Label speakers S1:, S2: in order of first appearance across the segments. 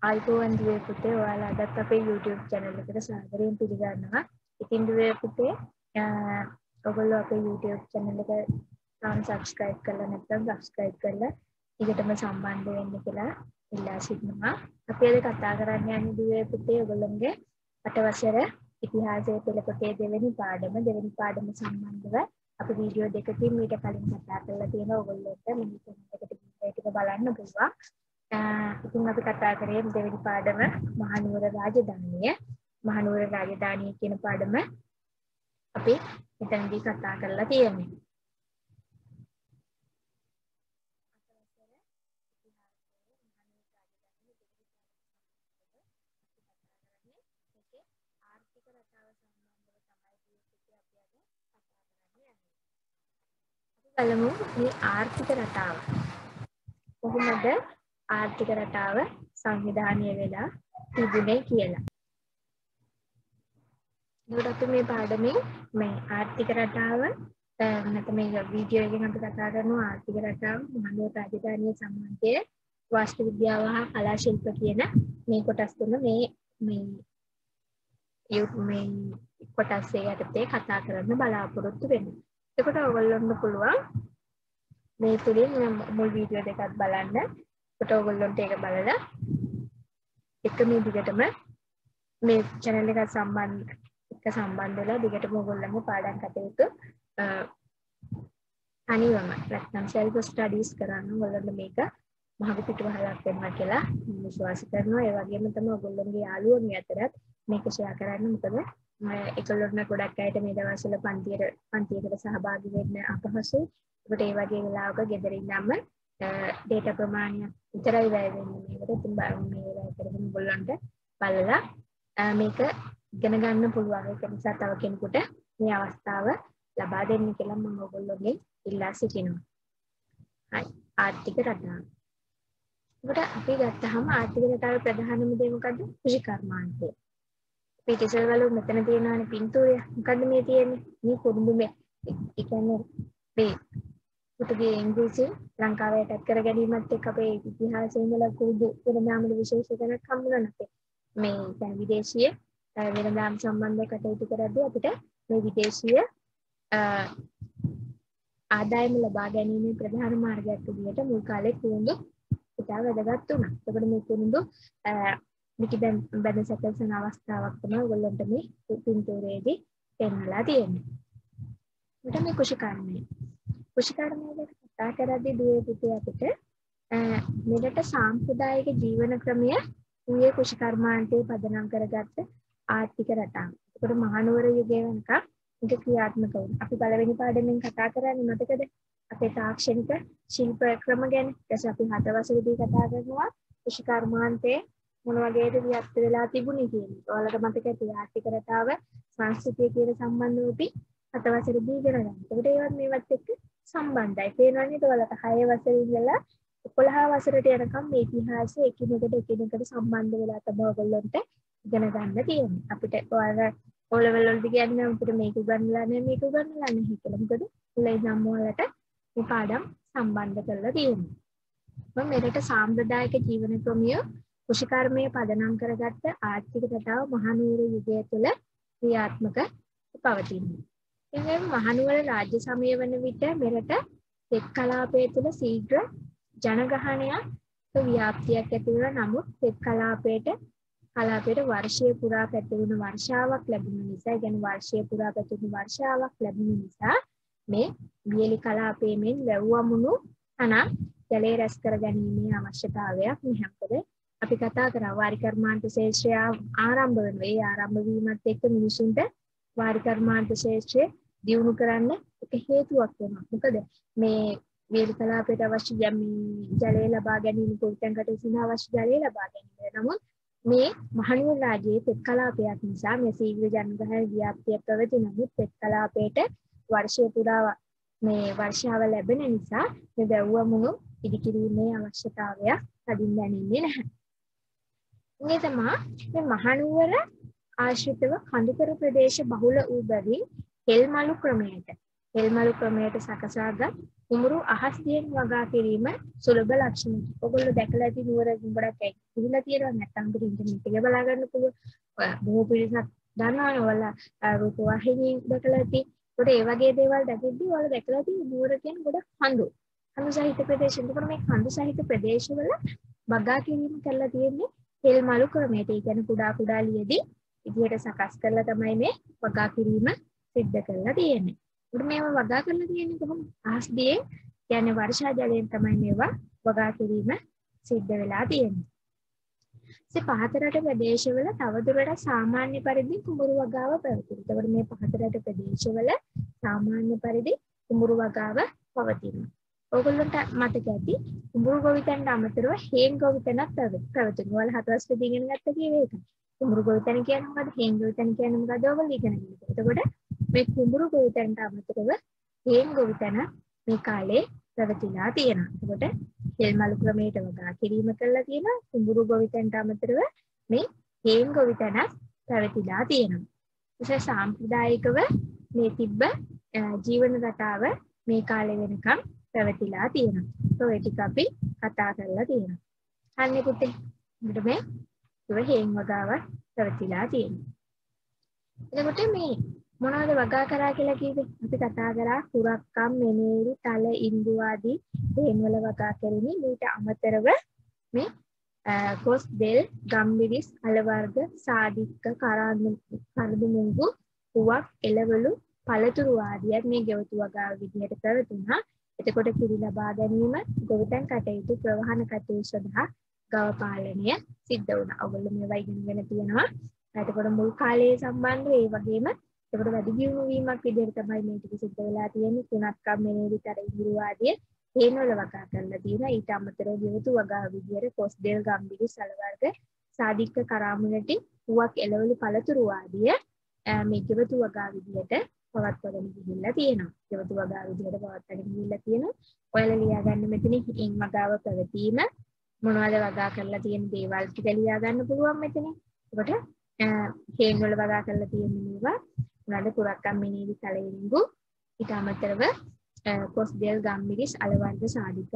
S1: ආයිබෝවන් දුවේ පුතේ ඔයාලා අදත් අපේ YouTube channel එකට සාදරයෙන් පිළිගන්නවා. ඉතින් දුවේ පුතේ ඔයගොල්ලෝ අපේ YouTube channel එක තාම subscribe කරලා නැත්නම් subscribe කරලා ඊටම සම්බන්ධ වෙන්න කියලා ඉල්ලා සිටිනවා. අපි අද කතා කරන්න යන්නේ දුවේ පුතේ ඔයගොල්ලන්ගේ අටවසර ඉතිහාසයේ පෙළ පොතේ දෙවෙනි පාඩම සම්බන්ධව අපි වීඩියෝ දෙකකින් මීට කලින් කතා කරලා තියෙනවා. ඔයගොල්ලෝට මේ channel එකට ටික බලන්න පුළුවන්. ඉතින් අපි කතා කරේ දෙවෙනි පාඩම මහනුවර රාජධානිය. මහනුවර රාජධානිය කියන පාඩම අපි මෙතනදී කතා කරලා තියෙනවා. ආර්ථික රටාව සම්බන්ධව තමයි අපි අද කතා කරන්නේ. අපි බලමු මේ ආර්ථික රටාව. කොහොමද ආර්ථික රටාව සංවිධානය වෙලා තිබුණේ කියලා. ඒකට අපි මේ පාඩමේ මේ ආර්ථික රටාව නැත්නම් මේ වීඩියෝ එකෙන් අපි කතා කරනවා ආර්ථික රටාව මහනුවර රාජධානිය සම්බන්ධයේ වාස්තු විද්‍යාව හා කලා ශිල්ප කියන මේ කොටස් තුන මේ කොටස් යටතේ කතා කරන්න බලාපොරොත්තු වෙනවා. එතකොට ඔයගොල්ලන්ට පුළුවන් මේ තුලින් මුල් වීඩියෝ දෙකක් බලන්න. ඒකට ඔයගොල්ලන්ට ඒක බලලා එක මේ දිගටම මේ channel එක සම්බන්ධ වෙලා දිගටම ඔයගොල්ලන්ගේ පාඩම් කටයුතු අනිවම නැත්නම් self studies කරන්න ඔයගොල්ලන්ට මේක මහඟ පිටුවහලක් වෙනවා කියලා මම විශ්වාස කරනවා. ඒ වගේම තමයි ඔයගොල්ලන්ගේ යාළුවෝගේ අතරත් මේක share කරන්න. මොකද ඒගොල්ලොන්ට ගොඩක් අයට මේ දවස්වල පන්තියකට සහභාගී වෙන්න අපහසුයි. ඒකට ඒ වගේ වෙලාවක ගෙදර ඉඳන්ම data ප්‍රමාණයක් විතරයි වැය වෙන්නේ මේකට. ඉතින් මේ වැය කරගෙන ඔයගොල්ලන්ට බලලා මේක ඉගෙන ගන්න පුළුවන්. ඒක නිසා තව කෙනෙකුට මේ අවස්ථාව ලබා දෙන්න කියලා මම ඔයගොල්ලෝගෙන් ඉල්ලා සිටිනවා. හරි. ආර්ථික රටාව. ඒකට අපි ගත්තාම ආර්ථික රටාවේ ප්‍රධානම දේ මොකද්ද? කෘෂි කර්මාන්තය. පිටිසල් වල මෙතන තියෙනවානේ පින්තූරය. මොකද්ද මේ තියෙන්නේ? මේ කුරුඳු මේ ඒ කියන්නේ මේ පුතගේ ඉංග්‍රීසි ලංකාවේ ඇටත් කර ගැනීමත් එක්ක අපේ ඉතිහාසයේ ඉඳලා කුරුඳු වෙනදාමල විශේෂ තැනක් හම්බුණා නැත්තේ. මේ දැන් විදේශීය වෙනදාම් සම්බන්ධ කටයුතු කරද්දී අපිට මේ විදේශීය ආදායම ලබා ගැනීමේ ප්‍රධාන මාර්ගයක් විදිහට මුල් කාලේ කුරුඳු ඉතා වැදගත් වුණා. ඒකට මේ කුරුඳු මිටි බැඳ සැකසන අවස්ථාවක් තමයි ඔයගොල්ලන්ට මේ පින්තූරයේදී පෙන්වලා තියෙන්නේ. ඊට මේ කුෂිකර්මය. කුෂිකර්මය ගැන කතා කරද්දී දුවේ පුතේ අපිට මෙලට සාම්ප්‍රදායික ජීවන ක්‍රමය ඌයේ කුෂිකර්මාන්තයේ පදනම් කරගත්ත ආර්ථික රටාව. ඒකට මහනුවර යුගයේ වෙනකම් මේක ක්‍රියාත්මක වුණා. අපි පළවෙනි පාඩමෙන් කතා කරන්නේ මතකද? අපේ තාක්ෂණික ශිල්ප ක්‍රම ගැන. ඊට අපි 7 වසරේදී කතා කරනවා කුෂිකර්මාන්තයේ මොන වගේද වියත් වෙලා තිබුණේ කියන්නේ. ඔයාලට මතක ඇති ආර්ථික රටාව සංස්කෘතිය කියන සම්බන්ධව අපි 7 වසරේදී ඉගෙන ගන්නවා. ඒකට ඒවත් මේවත් එක්ක සම්බන්ධයි. තේරෙනවද? ඔයාලට 6 වසරේ ඉඳලා 11 වසරට යනකම් මේ ඉතිහාසය එකිනෙකට සම්බන්ධ වෙලා තමයි ඔයගොල්ලන්ට ඉගෙන ගන්න තියෙන්නේ. අපිට ඔයාලා O level වලදී කියන්නේ අපිට මේක උගන්වලා නැහැ කියලා. මොකද උලේ නම් ඔයාලට මේ පාඩම් සම්බන්ධ කරලා තියෙනවා. මම මෙරට සාම්ප්‍රදායික ජීවන ක්‍රමය කුෂිකර්මයේ පදනම් කරගත්ත ආර්ථික රටාව මහනුවර යුගය තුළ ක්‍රියාත්මක පවතිනවා. ඉතින් මහනුවර රාජ්‍ය සමය වන විට මෙරට තෙත් කලාපය තුළ ශීඝ්‍ර ජනගහනයක් ව්‍යාප්තියක් ඇති වුණා. නමුත් තෙත් කලාපයට වර්ෂය පුරා පැතිරුණු වර්ෂාවක් ලැබුණ නිසා මේ වියලි කලාපයේ මෙන් වැව්වමුණු තනක් ජලය රැස් කර ගැනීමේ අවශ්‍යතාවයක් නැහැ. මොකද අපි කතා කරා වාරි කර්මාන්ත ශේෂ්ත්‍රය ආරම්භ වෙනවා. ඒ ආරම්භ වීමත් එක්ක මිනිසුන්ට වාරි කර්මාන්ත ශේෂ්ත්‍රය දියුණු කරන්න එක හේතුවක් වෙනවා. මොකද මේ වියලි කලාපයට අවශ්‍ය ජලය ලබා ගැනීම කුරුතැන්කට විසින් අවශ්‍ය ජලය ලබා ගැනීම. නමුත් මේ මහනුවර රාජ්‍යයේ තෙත් කලාපයක් නිසා මේ ශීඝ්‍ර ජනගහන ව්‍යාප්තිය පැවති නමුත් තෙත් කලාපයට වර්ෂය පුරා මේ වර්ෂාව ලැබෙන නිසා මේ වැව්වමුණු ඉදිකිරීමේ අවශ්‍යතාවයක් තදින් දැනෙන්නේ නැහැ. මේ තමයි මේ මහනුවර ආශ්‍රිතව කඳුකර ප්‍රදේශ බහුල වූ බැවින් හෙල්මලු ක්‍රමයට සකසාගත් කුඹුරු අහස් දියෙන් වගා කිරීම සුලභ ලක්ෂණයි. ඔයගොල්ලෝ දැකලා ඇති නුවර ගොඩක් ඇවිල්ලා තියෙනවා නැත්නම් ඉන්ටර්නෙට් එකේ බලා ගන්න පුළුවන්. බොහෝ පිරිසක් දන්නවනේ ඔයාලා රූපවාහිනී දැකලා ඇති. ඒකට ඒ වගේ දේවල් දැකෙද්දී ඔයාලා දැකලා තියෙන නුවර කියන ගොඩක් කඳු. කඳු සහිත ප්‍රදේශ. ඒකට මේ කඳු සහිත ප්‍රදේශවල වගා කිරීම කරලා තියෙන්නේ තෙල් මලු ක්‍රමයට. ඒ කියන්නේ කුඩා කුඩා ලියදී විදිහට සකස් කරලා තමයි මේ වගා කිරීම සිද්ධ කරලා තියෙන්නේ. ඒකට මේවා වගා කරලා තියෙන්නේ කොහොමද? අහස් දියේ කියන්නේ වර්ෂා ජලයෙන් තමයි මේවා වගා කිරීම සිද්ධ වෙලා තියෙන්නේ. පහතරට ප්‍රදේශවල තවදුරටත් සාමාන්‍ය පරිදි කුඹුරු වගාව පැවතුණා. එතකොට මේ පහතරට ප්‍රදේශවල සාමාන්‍ය පරිදි කුඹුරු වගාව පවතිනවා. ඕගොල්ලන්ට මතක ඇති කුඹුරු ගොවිතැනට අමතරව හේන් ගොවිතැනක් පැවතුණා. ඔයාලා හතවස් පෙළ ඉගෙන ගත්ත කීවේ ඒක. කුඹුරු ගොවිතැන කියන්නේ මොකද්ද? හේන් ගොවිතැන කියන්නේ මොකද්ද? ඔයගොල්ලෝ ඉගෙන ගන්න. එතකොට මේ කුඹුරු ගොවිතැනට අමතරව හේන් ගොවිතැන මේ කාලේ පැවතිලා තියෙනවා. එතකොට තෙල් මලු ක්‍රමයට වගා කිරීම කළා තියෙනවා. කුඹුරු ගොවිතැනට අමතරව මේ හේන් ගොවිතැන පැවතිලා තියෙනවා. ඒ සාම්ප්‍රදායිකව මේ තිබ්බ ජීවන රටාව මේ කාලේ වෙනකම් පැවතිලා තියෙනවා. ඒ ටික අපි කතා කරලා තියෙනවා. අන්නේ පුතේ අපිට මේ හේන් වගාව පැවතිලා තියෙනවා. එතකොට මේ මොනවද වගා කරා කියලා කිව්වේ? අපි කතා කරා කුරක්කම්, මෙනේරි, තල, ඉන්දු ආදී හේන් වල වගා කරන්නේ. ඊට අමතරව මේ කොස්, දෙල්, ගම්බිරිස්, අල වර්ග, සාදික්ක, කරදුමුංගු, පුවක්, එළවලු, පළතුරු ආදියත් මේ ගෙවතු වගාව විදිහට පැවතුණා. එතකොට කිරි ලබා ගැනීම, ගොවිතැන් කටයුතු, ප්‍රවාහන කටයුතු සඳහා ගව පාලනය සිද්ධ වුණා. ඔයගොල්ලෝ මේවා ඉගෙනගෙන තියෙනවා. එතකොට මුල් කාලයේ සම්බන්ධව ඒ වගේම එතකොට වැඩි දියුණු වීමක් විදිහට තමයි මේ ටික සිද්ධ වෙලා තියෙන්නේ. තුනක්කම්, මෙනේරි, තර, ඉඳුරු ආදිය හේන් වල වගා කරලා තියෙනවා. ඊට අමතරව ගෙවතු වගාව විදිහට කොස්, දෙල්, ගම්බිරි, සල වර්ග, සාදික්ක, කරාමුණටි, පුවක්, එළවලු, පළතුරු ආදිය මේ ගෙවතු වගා විදිහට පවත්වාගෙන ගිහිල්ලා තියෙනවා. ගෙවතු වගා විදිහට පවත්වාගෙන ගිහිල්ලා තියෙනවා. ඔයාලා ලියා ගන්න මෙතන හේන් වගාව පැවතීම මොනවද වගා කරලා තියෙන දේවල් ටික ලියා ගන්න පුළුවන් මෙතන. එතකොට හේන් වල වගා කරලා තියෙන මේවා මොනවද? කුරක්කම්, මෙනේරි, තල, ඉඟු, ඊට අමතරව කොස්, දෙල්, ගම්මිරිස්, අල වර්ග, සාදික,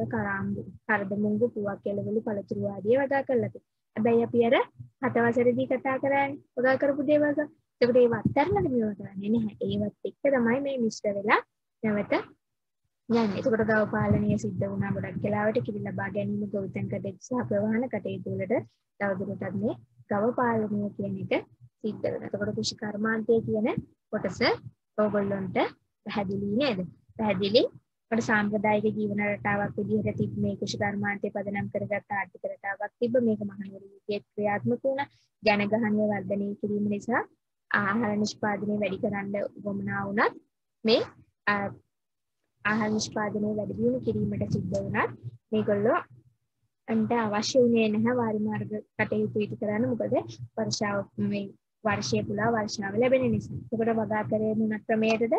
S1: කරදමුංගු, පුවක්, එළවලු, පළතුරු ආදිය වගා කරලා තියෙනවා. හැබැයි අපි අර 7 වසරේදී කතා කරානේ වගා කරපු දේවල් ගැන. ඒකට ඒව අත්හැරලාද මේවා කරන්නේ නැහැ. ඒවත් එක්ක තමයි මේ මිශ්‍ර වෙලා නැවත යන්නේ. ඒකට ගව පාලනය සිද්ධ වුණා ගොඩක් වෙලාවට කිරි ලබා ගැනීම, ගොවිතැන් කටයුතු සහ ප්‍රවාහන කටයුතු වලට තවදුරටත් මේ ගව පාලනය කියන එක සිද්ධ වෙනවා. ඒකට කෘෂි කර්මාන්තය කියන කොටස ඕගොල්ලන්ට පැහැදිලි නේද? පැහැදිලි. අපේ සාම්ප්‍රදායික ජීවන රටාවක් විදිහට තිබ්බ මේ කෘෂි කර්මාන්තය පදනම් කරගත් ආර්ථික රටාවක් තිබ්බ. මේක මහනුවර යුගයේ ක්‍රියාත්මක වුණා. ජනගහනය වර්ධනය කිරීම නිසා ආහාර නිෂ්පාදනය වැඩි කරන්න උවමනා වුණත් මේ ආහාර නිෂ්පාදනය වැඩි දියුණු කිරීමට සිද්ධ වුණත් මේගොල්ලෝ අන්ට අවශ්‍ය වුණේ නැහැ වාරි මාර්ග කටයුතු ඉටු කරන්න. මොකද වර්ෂයේ පුරා වර්ෂාව ලැබෙන නිසා. ඒකට වගා කරේ මොන ක්‍රමයකටද?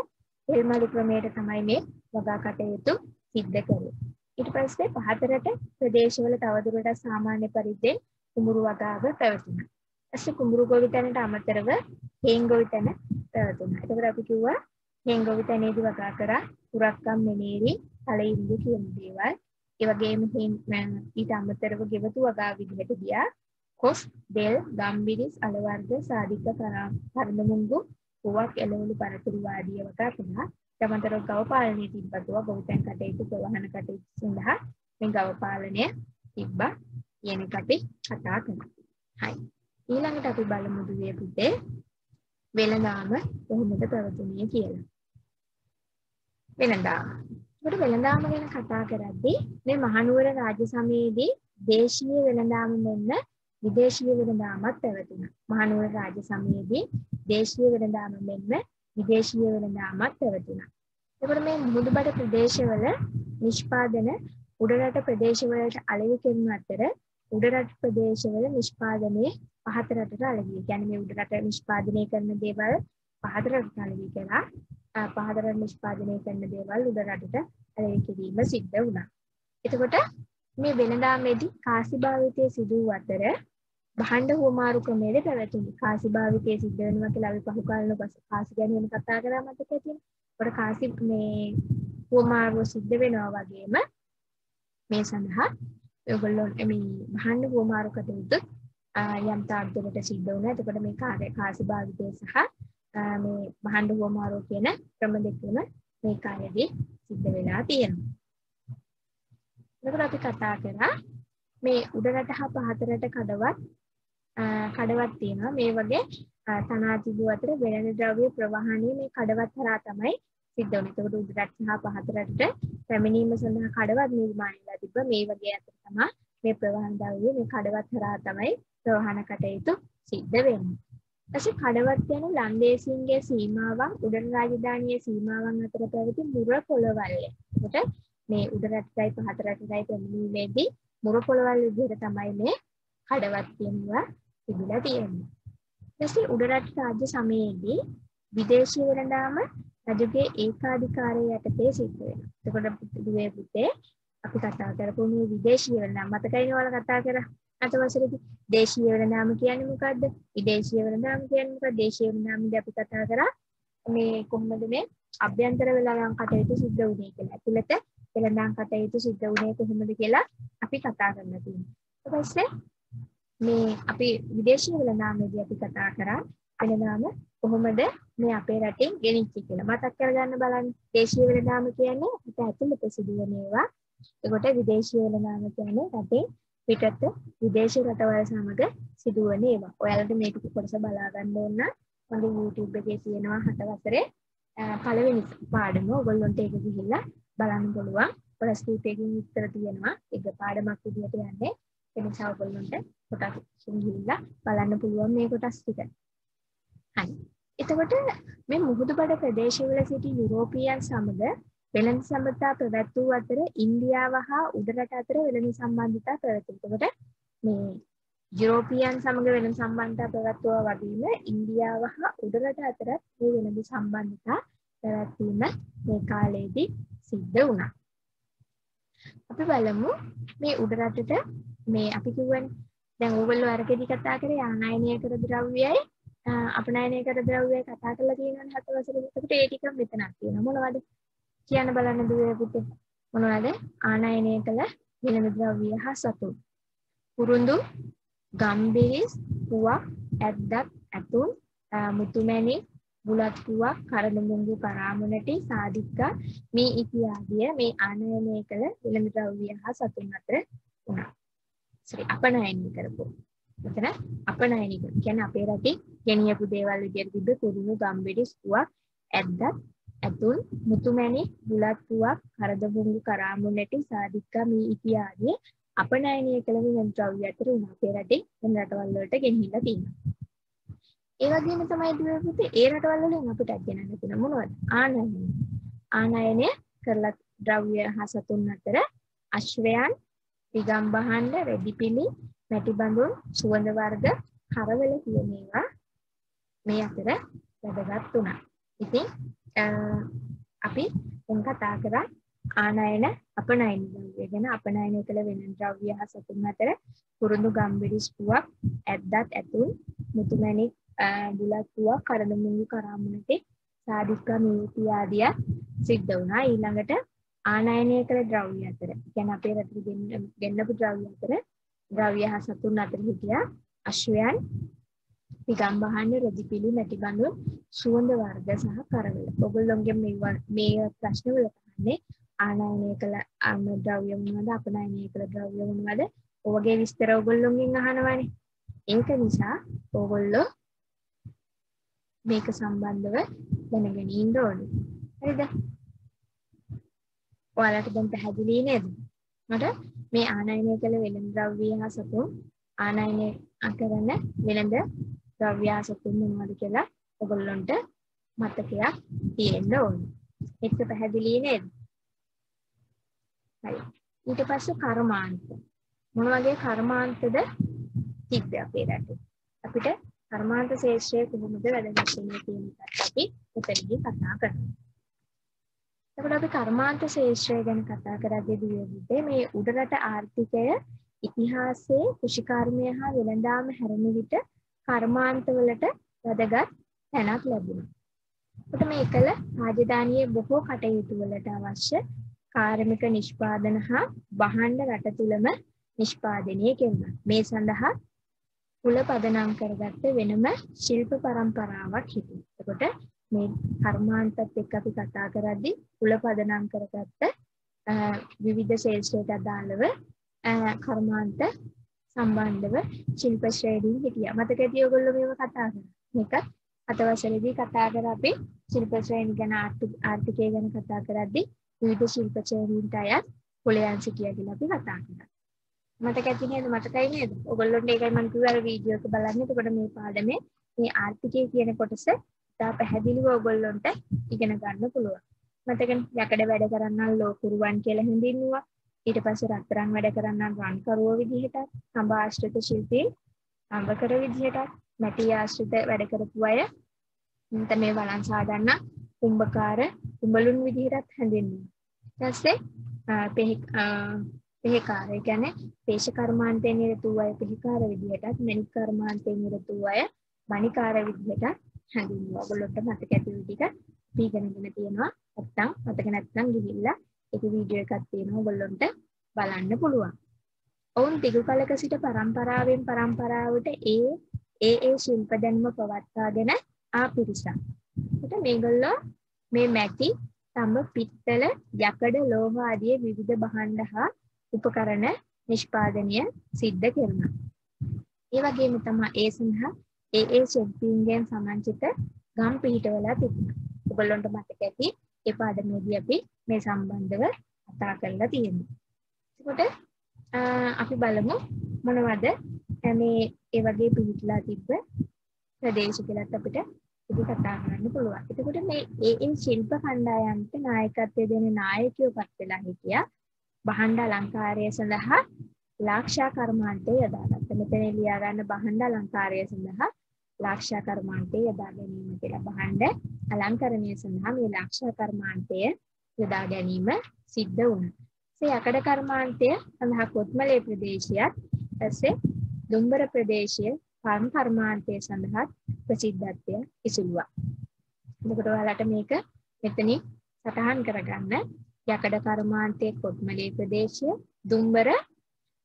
S1: තෙල් මලු ක්‍රමයට තමයි මේ වගා කටයුතු සිද්ධ කරන්නේ. ඊට පස්සේ පහතරට ප්‍රදේශවල තවදුරටත් සාමාන්‍ය පරිද්දෙන් කුඹුරු වගාව පැවතුණා. ඊට කුඹුරු ගොවිතැනට අමතරව හේන් ගොවිතැන පැවතුණා. ඒකට අපි කිව්වා හේන් ගොවිතැනේදී වගා කරා කුරක්කම්, මෙනේරි, තල, ඉඟු කියන දේවල්. ඒ වගේම ඊට අමතරව ගෙවතු වගාව විදිහට ගියා කොස්, දෙල්, ගම්බිරිස්, අල වර්ග, සාදික, කරදමුංගු, පුවක්, එළවලු, පළතුරු ආදිය වගා කරා. තමතර ගව පාලනය තිබ්බතුවා ගොවිතැන් කටයුතු, ප්‍රවාහන කටයුතු සඳහා මේ ගව පාලනය තිබ්බා කියන එක අපි කතා කරා. හරි. ඊළඟට අපි බලමු දුවේ පුතේ වෙළඳාම කොහොමද පැවතුනේ කියලා. වෙළඳාම. ඒකට වෙළඳාම ගැන කතා කරද්දී මේ මහනුවර රාජ්‍ය සමයේදී දේශීය වෙළඳාම මෙන්න විදේශීය වෙළඳාමත් පැවතුණා. මහනුවර රාජ්‍ය සමයේදී දේශීය වෙළඳාම මෙන්න විදේශීය වෙළඳාමත් පැවතුණා. ඒකට මේ මුහුදුබඩ ප්‍රදේශවල නිෂ්පාදන උඩරට ප්‍රදේශවලට අලෙවි කරන අතර උඩරට ප්‍රදේශවල නිෂ්පාදනයේ පහත රටට අලෙවි. කියන්නේ මේ උඩරට නිෂ්පාදනය කරන දේවල් පහත රටට අලෙවි කළා. පහත රට නිෂ්පාදනය කරන දේවල් උඩරටට අලෙවි කිරීම සිද්ධ වුණා. එතකොට මේ වෙළඳාමේදී කාසි භාවිතයේ සිදු වූ අතර භාණ්ඩ හුවමාරු ක්‍රමයේ පැවතුණි. කාසි භාවිතයේ සිද්ධ වෙනවා කියලා අපි පහු කාලේ කාසි ගැන කතා කරා මතක තියෙනවා. ඒකට කාසි මේ හුවමාරුව සිද්ධ වෙනවා වගේම මේ සඳහා ඔයගොල්ලෝ මේ භාණ්ඩ හුවමාරු කටයුතු යම් තාක් දුරට සිද්ධ වුණා. එතකොට මේ කාසි භාවිතය සහ මේ භාණ්ඩ හුවමාරු කියන ක්‍රම දෙකම මේ කාර්යදී සිද්ධ වෙලා තියෙනවා. එතකොට අපි කතා කරා මේ උඩරට හා පහතරට කඩවත් තියෙනවා. මේ වගේ තනාතිබු අතර වෙළඳ ද්‍රව්‍ය ප්‍රවාහණය මේ කඩවත් හරහා තමයි සිද්ධ වෙන්නේ. එතකොට උඩරට සහ පහතරට පැමිණීම සඳහා කඩවත් නිර්මාණය වෙලා තිබ්බා. මේ වගේ අතර තමයි මේ ප්‍රවාහන ද්‍රව්‍ය මේ කඩවත් හරහා තමයි ප්‍රවාහන කටයුතු සිද්ධ වෙන්නේ. ඊපස්සේ කඩවත් යන ලන්දේසීන්ගේ සීමාවන් උඩර රාජධානියේ සීමාවන් අතර පැවති මුර පොළවල්ය. එතකොට මේ උඩරටයි පහතරටයි පැමිණීමේදී මුර පොළවල් විදිහට තමයි මේ කඩවත් කියනවා තිබිලා තියෙන්නේ. ඊපස්සේ උඩරට රාජ්‍ය සමයේදී විදේශීය වෙළඳාම රජුගේ ඒකාධිකාරය යටතේ සිද්ධ වෙනවා. එතකොට දුවේ පුතේ අපි කතා කරපු මේ විදේශීය වෙළඳාම මතකයිනේ ඔයාලා කතා කරා අත වසරේදී. දේශීය වෙළඳාම කියන්නේ මොකද්ද? විදේශීය වෙළඳාම කියන්නේ මොකක්ද? දේශීය වෙළඳාමදී අපි කතා කරා මේ කොහොමද මේ අභ්‍යන්තර වෙළඳාම් කටයුතු සිද්ධ වුනේ කියලා. ඇතුළත වෙළඳාම් කටයුතු සිද්ධ වුනේ කොහොමද කියලා අපි කතා කරලා තියෙනවා. ඊට පස්සේ මේ අපි විදේශීය වෙළඳාමේදී අපි කතා කරා වෙළඳාම කොහොමද මේ අපේ රටෙන් ගෙනිච්චි කියලා. මතක් කරගන්න බලන්න. දේශීය වෙළඳාම කියන්නේ අපිට ඇතුළත සිදුවන ඒවා. ඒකට විදේශීය වෙළඳාම කියන්නේ රටේ පිටත විදේශීය රටවල් සමග සිදුවන ඒවා. ඔයාලට මේක කොටස බලා ගන්න ඕන නම් මගේ YouTube එකේ තියෙනවා 7 වසරේ පළවෙනි පාඩම. ඔයගොල්ලන්ට ඒක ගිහිල්ලා බලන්න පුළුවන්. කොටස් කීපයකින් විස්තර තියෙනවා. ඒක පාඩමක් විදිහට යන්නේ. ඒ නිසා ඔයගොල්ලන්ට කොටස් ගිහිල්ලා බලන්න පුළුවන් මේ කොටස් ටික. හරි. එතකොට මේ මුහුදුබඩ ප්‍රදේශවල සිටි යුරෝපීයන් සමග වෙළඳ සම්බන්ධතා පැවැත්වූ අතර ඉන්දියාව හා උඩරට අතර වෙළඳ සම්බන්ධතා පැවැතුණා. එතකොට මේ යුරෝපීයන් සමග වෙළඳ සම්බන්ධතා පැවැත්වුවා වගේම ඉන්දියාව හා උඩරට අතර මේ වෙළඳ සම්බන්ධතා පැවැත්වීම මේ කාලේදී සිද්ධ වුණා. අපි බලමු මේ උඩරටට මේ අපි කියවනේ දැන් ඕගොල්ලෝ අරකෙදි කතා කරේ ආනයනය කර ද්‍රව්‍යයයි අපනයනය කර ද්‍රව්‍යයයි කතා කරලා තියෙනවනේ 7 වසරේ. එතකොට ඒ ටික මෙතනක් තියෙනවා. මොනවද? කියන්න බලන්න දුවේ පුතේ. මොනවද? ආනයනය කළ වෙළඳ ද්‍රව්‍ය හා සතුන්. කුරුඳු, ගම්බිරිස්, පුවක්, ඇද්දක්, ඇතුන්, මුතුමැණි, බුලත් පුවක්, කරඬුමුංගු, කරාමුණටි, සාදික්කා මේ ඉතිහාසය මේ ආනයනය කළ වෙළඳ ද්‍රව්‍ය හා සතුන් අතර වුණා. අපනයනය කරපු. මෙතන අපනයනය කියන්නේ අපේ රටේ ගෙනියපු දේවල් විදියට තිබ්බ කුරුණු, ගම්බිරිස්, පුවක්, ඇද්දක්, ඇතුන්, මුතුමැණි, බුලත් පුවක්, කරඬුමුංගු, කරාමුණටි, සාදික්කා මේ ඉතිහාසය අපනයනය කළ වෙළඳ ද්‍රව්‍ය අතර වුණා. අපේ රටේ වෙන රටවල් වලට ගෙනිහිල්ලා තියෙනවා. ඒ වගේම තමයි දුවේ පුතේ ඒ රටවල් වලින් අපිට ගෙනන්න තියෙන මොනවද? ආනයනය කරලා ද්‍රව්‍ය හා සතුන් අතර අශ්වයන්, පිගම් බහඬ, රෙදිපිලි, මැටි බඳුන්, සුවඳ වර්ග, කරවල කියන ඒවා මේ අතර වැදගත් වුණා. ඉතින් අපි දැන් කතා කරා ආනයන අපනයන ද්‍රව්‍ය ගැන. අපනයනය කළ වෙළඳ ද්‍රව්‍ය හා සතුන් අතර කුරුඳු, ගම්බිරිස්, පුවක්, ඇද්දත්, ඇතුන්, මුතුමැණි, බුලත් පුවක්, කරඬුමුංගු, කරාමුණටි, සාදික්කා මේ ඉතිහාදිය සිද්ධ වුණා. ඊළඟට ආනයනය කළ ද්‍රව්‍ය අතර කියන්නේ අපේ රටේ ගෙන්නපු ද්‍රව්‍ය අතර ද්‍රව්‍ය හා සතුන් අතර හිටියා අශ්වයන්, පිගම් බහඬ, රෙදිපිලි, මැටි බඳුන්, සුවඳ වර්ග සහ කරවල. ඔයගොල්ලෝගේ මේ ප්‍රශ්න වල තහන්නේ ආනයනය කළ ද්‍රව්‍ය මොනවද, අපනයනය කළ ද්‍රව්‍ය මොනවද? ඔයගේ විස්තර ඔයගොල්ලෝගෙන් අහනවානේ. ඒක නිසා ඔයගොල්ලෝ මේක සම්බන්ධව දැනගෙන ඉන්න ඕනේ. හරිද? ඔයාලට දැන් පැහැදිලි නේද? මට මේ ආනයනය කළ වෙළඳ ද්‍රව්‍ය හා සතුන් ආනයනය කරන වෙළඳ ද්‍රව්‍ය හා සතුන් මොනවද කියලා ඔයගොල්ලන්ට මතකයක් තියෙන්න ඕනේ. ඒක පැහැදිලි නේද? හරි. ඊට පස්සේ කර්මාන්ත. මොන වගේ කර්මාන්තද තිබ්බේ අපේ රටේ? අපිට කර්මාන්ත ශාස්ත්‍රය කොහොමද වැදගත් වෙන්නේ කියන එකත් අපි උතනදී කතා කරනවා. එතකොට අපි කර්මාන්ත ශාස්ත්‍රය ගැන කතා කරද්දී දුවේ මේ උඩරට ආර්ථිකය ඉතිහාසයේ කෘෂිකර්මය හා වෙළඳාම හැරෙන විට කර්මාන්ත වලට වැදගත් තැනක් ලැබුණා. කොට මේකල රාජධානියේ බොහෝ කටයුතු වලට අවශ්‍ය කාර්මික නිෂ්පාදන හා භාණ්ඩ රට තුලම නිෂ්පාදනය කෙරුණා. මේ සඳහා කුල පදනම් කරගත්ත වෙනම ශිල්ප පරම්පරාවක් හිටියා. එතකොට මේ කර්මාන්තත් එක්ක අපි කතා කරද්දී කුල පදනම් කරගත්ත විවිධ ශේෂ්ත්‍රයට අදාළව කර්මාන්ත සම්බන්ධව ශිල්ප ශ්‍රේණීන් හිටියා. මතකද ඔයගොල්ලෝ මේව කතා කරා. මේක අතවසරේදී කතා කරා අපි ශිල්ප ශ්‍රේණි ගැන ආර්ථිකය ගැන කතා කරද්දී විවිධ ශිල්ප ශ්‍රේණීන්ට අයත් කුලයන් සිටියා කියලා අපි කතා කරා. මතකයි නේද? මතකයි නේද? ඔයගොල්ලොන්ට ඒකයි මම කිව්වා අර වීඩියෝ එක බලන්න. එතකොට මේ පාඩමේ මේ ආර්ථිකය කියන කොටස ඉතා පැහැදිලිව ඔයගොල්ලොන්ට ඉගෙන ගන්න පුළුවන්. මතකනේ යකඩ වැඩ කරන්නා ලෝකුරුවන් කියලා හඳුන්වුවා. ඊට පස්සේ රත්තරන් වැඩ කරන්නා රන්කරුවෝ විදිහට, සම්භ ආශ්‍රිත ශිල්පී අඹකර විදිහට, මැටි ආශ්‍රිත වැඩ කරපු අය මේ වළං සාදන්න කුඹකාර කුඹලුන් විදිහටත් හඳුන්වනවා. ඊට පස්සේ පෙහෙකාර, ඒ කියන්නේ පේශ කර්මාන්තයේ නිරත වූ අය පෙහෙකාර විදිහටත්, මණික් කර්මාන්තයේ නිරත වූ අය මණිකාර විදිහට හඳුන්වනවා. ඔයගොල්ලොන්ට මතක ඇති විදිහට ඉගෙනගෙන තියෙනවා. නැත්තම් මතක නැත්නම් ගිහිල්ලා ඒක වීඩියෝ එකක් තියෙනවා ඔයගොල්ලොන්ට බලන්න පුළුවන්. ඔවුන් දිගු කලක සිට පරම්පරාවෙන් පරම්පරාවට ඒ ශිල්ප දැනුම පවත්වාගෙන ආ පිරිසක්. ඒකට මේගොල්ලෝ මේ මැටි, තඹ, පිත්තල, යකඩ, ලෝහ ආදී විවිධ භාණ්ඩ හා උපකරණ නිෂ්පාදනය සිද්ධ කරනවා. ඒ වගේම තමයි ඒ සඳහා ඒ ශිල්පීන්ගෙන් සමන්විත ගම් පිහිටවලා තිබුණා. ඔයගොල්ලන්ට මතක ඇති ඒ පාඩමේදී අපි මේ සම්බන්ධව කතා කරලා තියෙනවා. එතකොට අපි බලමු මොනවද මේ ඒ වගේ පිහිටලා තිබ්බ ප්‍රදේශ කියලාත් අපිට ඉතින් කතා කරන්න පුළුවන්. එතකොට මේ ඒ ශිල්ප කණ්ඩායමට නායකත්වය දෙන නායකයෝ පත් වෙලා හිටියා. භාණ්ඩ අලංකාරය සඳහා ලාක්ෂා කර්මාන්තය යොදාගත්තා. මෙතන ලියා ගන්න භාණ්ඩ අලංකාරය සඳහා ලාක්ෂා කර්මාන්තය යොදා ගැනීම කියලා. භාණ්ඩ අලංකරණය සඳහා මේ ලාක්ෂා කර්මාන්තය යොදා ගැනීම සිද්ධ වුණා. යකඩ කර්මාන්තය සඳහා කොත්මලේ ප්‍රදේශයත්, ඊපස්සේ දුම්බර ප්‍රදේශය පාන් කර්මාන්තය සඳහා ප්‍රසිද්ධත්වය ඉසිලුවා. එතකොට ඔයාලට මේක මෙතනින් සටහන් කරගන්න. යකඩ කර්මාන්තයේ කොත්මලේ ප්‍රදේශය, දුම්බර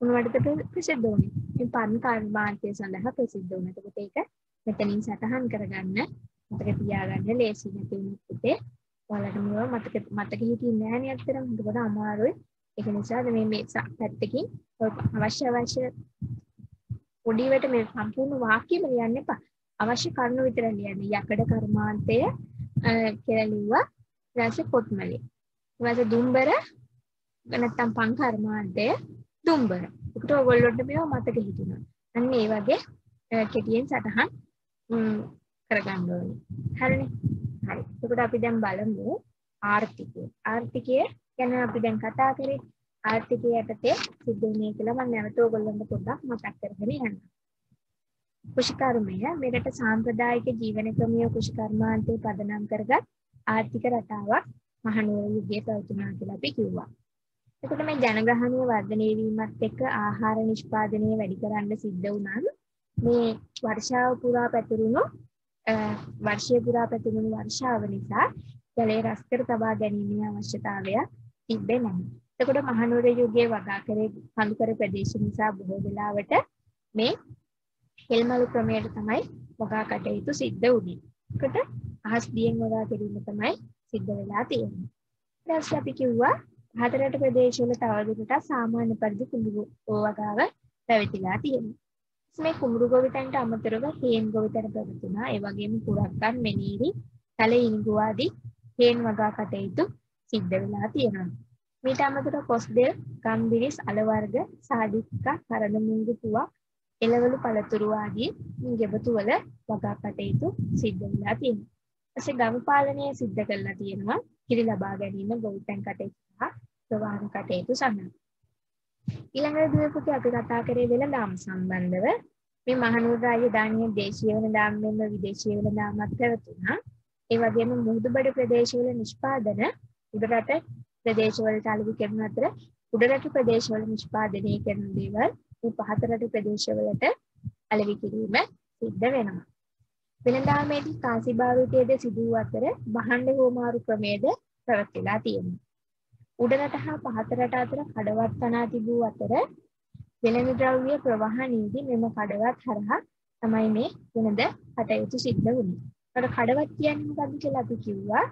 S1: මොනවටද ප්‍රසිද්ධ වුණේ? මේ පාන් කර්මාන්තය සඳහා ප්‍රසිද්ධ වුණා. එතකොට ඒක මෙතනින් සටහන් කරගන්න. මතක තියාගන්න ලේසි නැති වුණොත් පුතේ ඔයාලට මේවා මතක හිටින්නේ නැහැ නේ අත්‍තරම. ඒකට අමාරුයි. ඒක නිසා මේ පැත්තකින් අවශ්‍ය පොඩිවට මේ සම්පූර්ණ වාක්‍යෙම ලියන්න එපා. අවශ්‍ය කරුණු විතර ලියන්න. යකඩ කර්මාන්තය කියලා ලිව්වා. ඊට පස්සේ කොත්මලේ. ඊට පස්සේ දුම්බර නැත්තම් පන් කර්මාන්තය දුම්බර. ඒකට ඔයගොල්ලොන්ට මේවා මතක හිටිනවා. අන්න ඒ වගේ කෙටියෙන් සටහන් කරගන්න ඕනේ. හරිනේ? හරි. එතකොට අපි දැන් බලමු ආර්ථිකය. ආර්ථිකය ගැන අපි දැන් කතා කරේ. ආර්ථිකය යටතේ සිද්ධ වෙන්නේ කියලා මම නැවත ඔයගොල්ලන්ට පොඩ්ඩක් මතක් කරගෙන යන්නම්. කෘෂිකර්මය මෙරට සාම්ප්‍රදායික ජීවන ක්‍රමීය කෘෂිකර්මාන්තයේ පදනම් කරගත් ආර්ථික රටාවක් මහනුවර යුගයේ පැවතුණා කියලා අපි කිව්වා. එතකොට මේ ජනගහනය වර්ධනය වීමත් එක්ක ආහාර නිෂ්පාදනය වැඩි කරන්න සිද්ධ වුණා. මේ වර්ෂාව පුරා පැතිරුණු වර්ෂාව නිසා ජලය රැස් කර තබා ගැනීමේ අවශ්‍යතාවය තිබෙන්නේ නැහැ. එතකොට මහනුවර යුගයේ වගාකරේ කඳුකර ප්‍රදේශ නිසා බොහෝ වෙලාවට මේ හෙල්මලු ක්‍රමයට තමයි වගා කටයුතු සිද්ධ වුණේ. ඒකට අහස් දියෙන් වගා කිරීම තමයි සිද්ධ වෙලා තියෙන්නේ. ඊට පස්සේ අපි කිව්වා හතරට ප්‍රදේශවල තවදුරටත් සාමාන්‍ය පරිදි කුඹුරු වගාව පැවතිලා තියෙනවා. මේ කුඹුරු ගොවිතැන්ට අමතරව හේන් ගොවිතැන පැවතුණා. ඒ වගේම පුරක්කන්, මෙනීරි, තලඉනිගු ආදී හේන් වගා කටයුතු සිද්ධ වෙලා තියෙනවා. මීට අමතරව කොස්දෙල්, ගම්බිරිස්, අල වර්ග, සාදික්ක, කරණමුංගු පුවක්, එළවලු පළතුරු ආදී ගෙබතු වල වගා කටයුතු සිද්ධ වෙලා තියෙනවා. ඊපස්සේ ගම් පාලනය සිද්ධ කරලා තියෙනවා. කිරි ලබා ගැනීම, ගොවිතැන් කටයුතු සහ ප්‍රවාහන කටයුතු සඳහා. ඊළඟට දුවපුතේ අපි කතා කරේ වෙළඳාම් සම්බන්ධව. මේ මහනුවර රාජධානියේ දේශීය වෙළඳාම් මෙන්ම විදේශීය වෙළඳාමත් පැවතුණා. ඒ වගේම මුහුදුබඩ ප්‍රදේශවල නිෂ්පාදන උඩරට ප්‍රදේශවලට අලෙවි කරන අතර උඩරට ප්‍රදේශවල නිෂ්පාදනය කරන දේවල් මේ පහතරට ප්‍රදේශවලට අලෙවි කිරීම සිද්ධ වෙනවා. වෙළඳාමේදී කාසි භාවිතයේද සිදු වූ අතර භාණ්ඩ හුවමාරු ක්‍රමයේද පැවතිලා තියෙනවා. උඩරට හා පහතරට අතර කඩවත් තනා තිබූ අතර වෙළඳ ද්‍රව්‍ය ප්‍රවාහනයේදී මෙම කඩවත් හරහා තමයි මේ වෙළඳ කටයුතු සිද්ධ වුනේ. ඒකට කඩවත් කියන්නේ මොකක්ද කියලා අපි කිව්වා.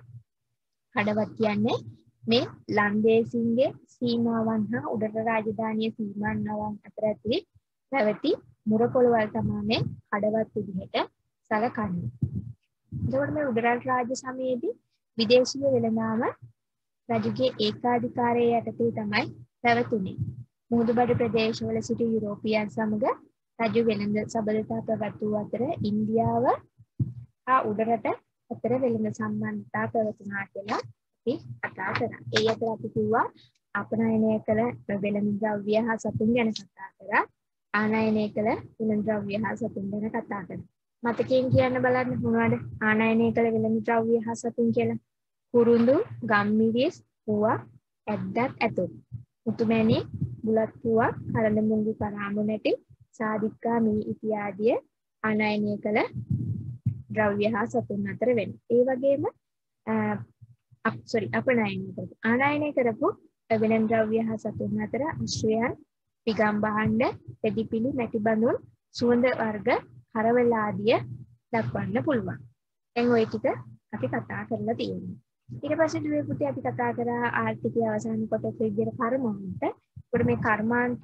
S1: කඩවත් කියන්නේ මේ ලන්දේසින්ගේ සීමාවන් හා උඩරට රාජධානිය සීමාවන් අතර ඇති පැවති මුරපොළවල් තමයි මේ කඩවත් විදිහට සැලකන්නේ. එතකොට මේ උඩරට රාජ්‍ය සමයේදී විදේශීය වෙළඳාම රජුගේ ඒකාධිකාරය යටතේ තමයි පැවතුනේ. මුහුදුබඩ ප්‍රදේශවල සිටි යුරෝපියන් සමග රජු වෙළඳ සබඳතා පැවැත්වූ අතර ඉන්දියාව හා උඩරට අතර වෙළඳ සම්බන්ධතා පැවතුනා කියලා අපි කතා කරා. ඒ අතර අපි කිව්වා අපනයනය කළ වෙළඳ ද්‍රව්‍ය හා සතුන් ගැන කතා කරා. ආනයනය කළ වෙළඳ ද්‍රව්‍ය හා සතුන් ගැන කතා කරා. මතකයෙන් කියන්න බලන්න මොනවද ආනයනය කළ වෙළඳ ද්‍රව්‍ය හා සතුන් කියලා? කුරුඳු, ගම්මිරිස්, පුවක්, ඇද්දත් ඇතුන්. මුතුමැණි, බුලත් පුවක්, කරඬ මුංගු කරාඹු නැටි, සාදික්කා මේ ඉත්‍යාදිය ආනයනය කළ ද්‍රව්‍ය හා සතුන් අතර වෙනවා. ඒ වගේම ආනයනය කරපු වෙළඳ ද්‍රව්‍ය හා සතුන් අතර අශ්වයන්, පිගම් භාණ්ඩ, පෙදිපිලි, මැටි බඳුන්, සුවඳ වර්ග, හරවල ආදිය දක්වන්න පුළුවන්. දැන් ওই ටික අපි කතා කරලා තියෙනවා. ඊට පස්සේ දුවේ පුතේ අපි කතා කරා ආර්ථිකයේ අවසාන කොටස විදිහට කර්මාන්ත. ඒකට මේ කර්මාන්ත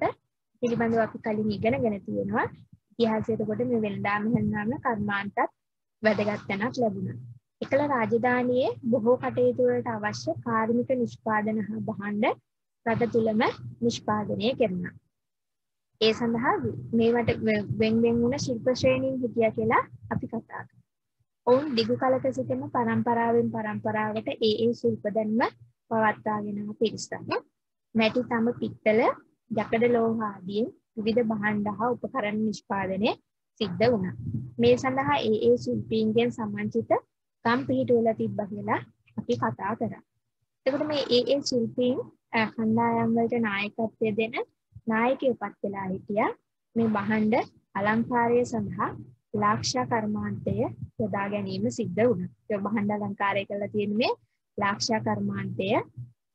S1: පිළිබඳව අපි කලින් ඉගෙනගෙන තියෙනවා. ඉතිහාසයට කොට මේ වෙළඳාම හැන්දාම කර්මාන්තත් වැදගත් තැනක් ලැබුණා. එකල රාජධානියේ බොහෝ කටයුතු වලට අවශ්‍ය කාර්මික නිෂ්පාදන හා භාණ්ඩ රට තුලම නිෂ්පාදනය කෙරුණා. ඒ සඳහා මේවට වෙන් වුණ ශිල්ප ශ්‍රේණීන් හිටියා කියලා අපි කතා කරා. ඔවුන් දිගු කලක සිටම පරම්පරාවෙන් පරම්පරාවට ඒ ශිල්ප දැන්ම පවත්වාගෙන යන පිරිසක්. මැටි තම පිත්තල, ජකඩ ලෝහ ආදී විවිධ භාණ්ඩ හා උපකරණ නිෂ්පාදනය සිද්ධ වුණා. මේ සඳහා ඒ ශිල්පීන්ගෙන් සමන්විත ගම් පිහිටුවලා තිබ්බා කියලා අපි කතා කරා. එතකොට මේ ඒ ශිල්පීන් කණ්ඩායම් වලට නායකත්වය දෙන නායකයෙක් පත් වෙලා හිටියා. මේ භාණ්ඩ අලංකාරය සඳහා ලාක්ෂා කර්මාන්තය යොදා ගැනීම සිද්ධ වුණා. ඒ භාණ්ඩ අලංකාරය කරලා තියෙන මේ ලාක්ෂා කර්මාන්තය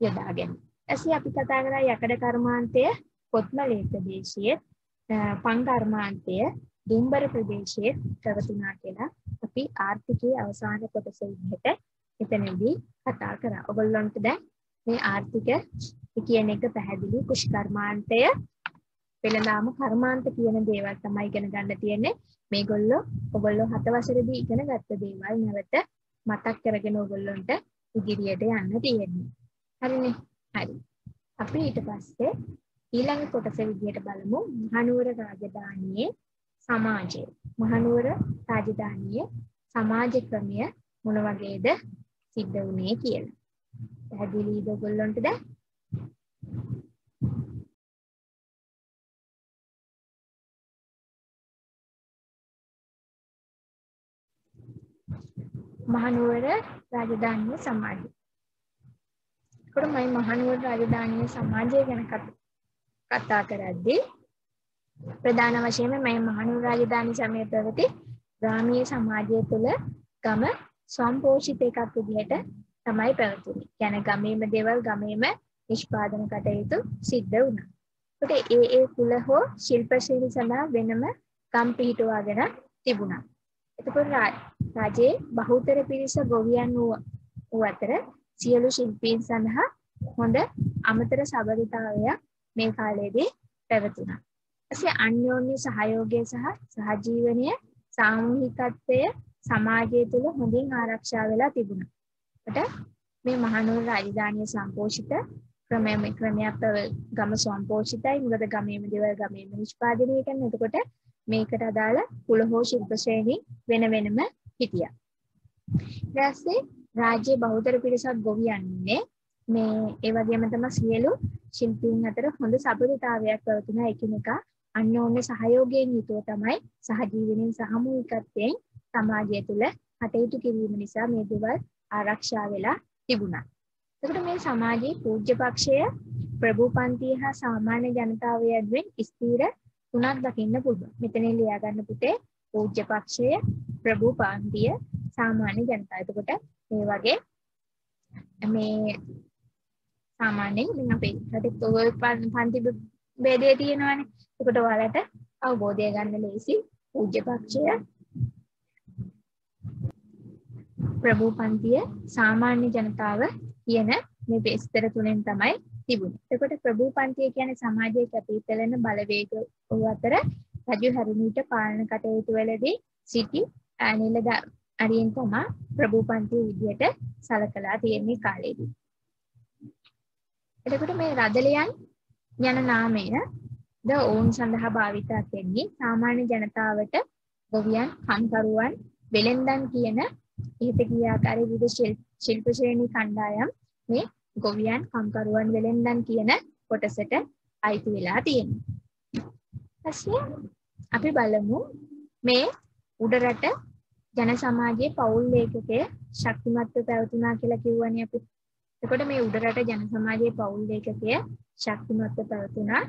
S1: යොදා ගැනීම. එසේ අපි කතා කරා යකඩ කර්මාන්තය කොත්මලේ ප්‍රදේශයේ, පං කර්මාන්තය දුම්බර ප්‍රදේශයේ පැවතුණා කියලා අපි ආර්ථිකයේ අවසාන කොටස විදිහට එතනදී කතා කරා. ඔයගොල්ලන්ට දැන් මේ ආර්ථික කියන එක පැහැදිලි. කුෂ් කර්මාන්තය, වෙළඳාම කර්මාන්ත කියන දේවල් තමයි ඉගෙන ගන්න තියෙන්නේ. මේගොල්ලෝ ඔයගොල්ලෝ 7 වසරේදී ඉගෙන ගත්ත දේවල් නැවත මතක් කරගෙන ඔයගොල්ලන්ට ඉදිරියට යන්න තියෙන්නේ. හරිනේ? හරි. අපි ඊට පස්සේ ඊළඟ කොටස විදිහට බලමු මහනුවර රාජධානියේ සමාජය. මහනුවර රාජධානියේ සමාජ ක්‍රමය මොන වගේද සිද්ධ වුණේ කියලා. පැහැදිලිද ඔයගොල්ලන්ට දැන්? මහනුවර රාජධානියේ සමාජය. ඒකට මම මහනුවර රාජධානියේ සමාජය ගැන කතා කරද්දී ප්‍රධාන වශයෙන්ම මම මහනුවර රාජධානී සමයේ පැවති ග්‍රාමීය සමාජය තුළ ගම සම්පෝෂිත එකක් විදිහට තමයි පැවතුනේ. කියන්නේ ගමේම දේවල් ගමේම නිෂ්පාදන කටයුතු සිද්ධ වුණා. ඒකට ඒ කුල හෝ ශිල්ප ශ්‍රේණි සඳහා වෙනම ගම් පිහිටුවාගෙන තිබුණා. එතකොට රජයේ බහුතර පිරිස ගොවියන් වූ අතර සියලු ශිල්පීන් සඳහා හොඳ අමතර සබඳතාවයක් මේ කාලයේදී පැවතුණා. එසේ අන්‍යෝන්‍ය සහයෝගය සහ සහජීවනය සාමූහිකත්වය සමාජය තුළ හොඳින් ආරක්ෂා වෙලා තිබුණා. ඒකට මේ මහනුවර රාජධානිය සම්පෝෂිත ක්‍රමයක් ගම සම්පෝෂිතයි. මොකද ගමේම දේවල් ගමේම නිෂ්පාදනය කරන. එතකොට මේකට අදාළ කුල හෝ ශිල්ප ශ්‍රේණි වෙන වෙනම හිටියා. ඊට පස්සේ රාජ්‍ය බහුතර පිරිසක් ගොවියන්නේ මේ ඒ වගේම තමයි සියලු ශිල්පීන් අතර හොඳ සබඳතාවයක් පැවතුණා. එකිනෙකා අන්‍යෝන්‍ය සහයෝගයෙන් යුතුව තමයි සහජීවනයෙන් සාමූහිකත්වයෙන් සමාජය තුළ කටයුතු කිරීම නිසා මේ දේවල් ආරක්ෂා වෙලා තිබුණා. එතකොට මේ සමාජයේ පූජ්‍ය පක්ෂය, ප්‍රභූ පන්තිය හා සාමාන්‍ය ජනතාව යද්වෙන් ස්ථීර තුනක් දකින්න පුළුවන්. මෙතන ලියා ගන්න පුතේ පූජ්‍ය පක්ෂය, ප්‍රභූ පන්තිය සාමාන්‍ය ජනතාව. එතකොට මේ වගේ මේ සාමාන්‍යයෙන් දැන් අපේ රටේ ඔය පන්ති ભેදය තියෙනවානේ. එතකොට ඔයාලට අවබෝධය ගන්න ලේසි. පූජ්‍ය පක්ෂය ප්‍රභූ පන්තිය සාමාන්‍ය ජනතාව කියන මේ විස්තර තුනෙන් තමයි තිබුණේ. එතකොට ප්‍රභූ පන්තිය කියන්නේ සමාජයේ කැපී පෙළෙන බලවේග අතර රජු හැරුණීට පාලන කටයුතු වලදී සිටි නිලධාරීන් තමයි ප්‍රභූ පන්තිය විදියට සලකලා තියෙන්නේ කාලේදී. එතකොට මේ රදලියන් යන නාමය ද ඔවුන් සඳහා භාවිතා කෙරෙන්නේ සාමාන්‍ය ජනතාවට ගොවියන්, කම්කරුවන්, වෙළෙන්දන් කියන ඉහත කියාකාරී විවිධ ශිල්ප ශ්‍රේණි කණ්ඩායම් මේ ගොවියන්, කම්කරුවන්, වෙළෙන්දන් කියන කොටසට අයිති වෙලා තියෙනවා. ඊපස්සේ අපි බලමු මේ උඩරට ජන සමාජයේ පෞල් ලේඛකය ශක්තිමත්ව පැවතුණා කියලා කිව්වනේ අපි. එතකොට මේ උඩරට ජන සමාජයේ පෞල් ලේඛකය ශක්තිමත්ව පැවතුණා.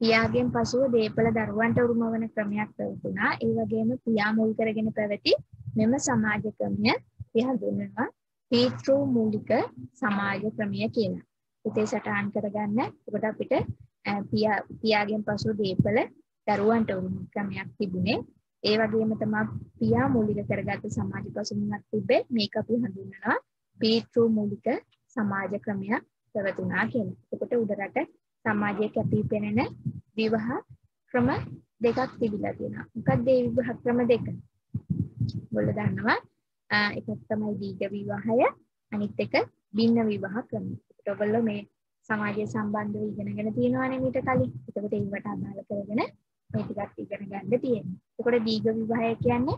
S1: පියාගෙන් පසුව දේපල දරුවන්ට උරුම වන ක්‍රමයක් පැවතුණා. ඒ වගේම පියා මුල් කරගෙන පැවති මෙම සමාජ ක්‍රමය හඳුන්වනවා පීතෘ මූලික සමාජ ක්‍රමය කියලා. උතේ සටහන් කරගන්න. එතකොට අපිට පියාගෙන් පසුව දේපල දරුවන්ට උරුම ක්‍රමයක් තිබුණේ. ඒ වගේම තමයි පියා මූලික කරගත්ත සමාජ පසුබිමක් තිබ්බේ. මේක අපි හඳුන්වනවා පීතෘ මූලික සමාජ ක්‍රමයක් පැවතුණා කියලා. එතකොට උඩරට සමාජයේ කැපී පෙනෙන විවාහ ක්‍රම දෙකක් තිබිලා තියෙනවා. මොකක්ද මේ විවාහ ක්‍රම දෙක? ඔයගොල්ලෝ දන්නවා එකක් තමයි දීඝ විවාහය, අනිත් එක භින්න විවාහ ක්‍රමය. ඒකට ඔයගොල්ලෝ මේ සමාජය සම්බන්ධව ඉගෙනගෙන තියෙනවානේ මීට කලින්. එතකොට ඒවට අදාළ කරගෙන මේ ටිකක් ඉගෙන ගන්න තියෙනවා. එතකොට දීඝ විවාහය කියන්නේ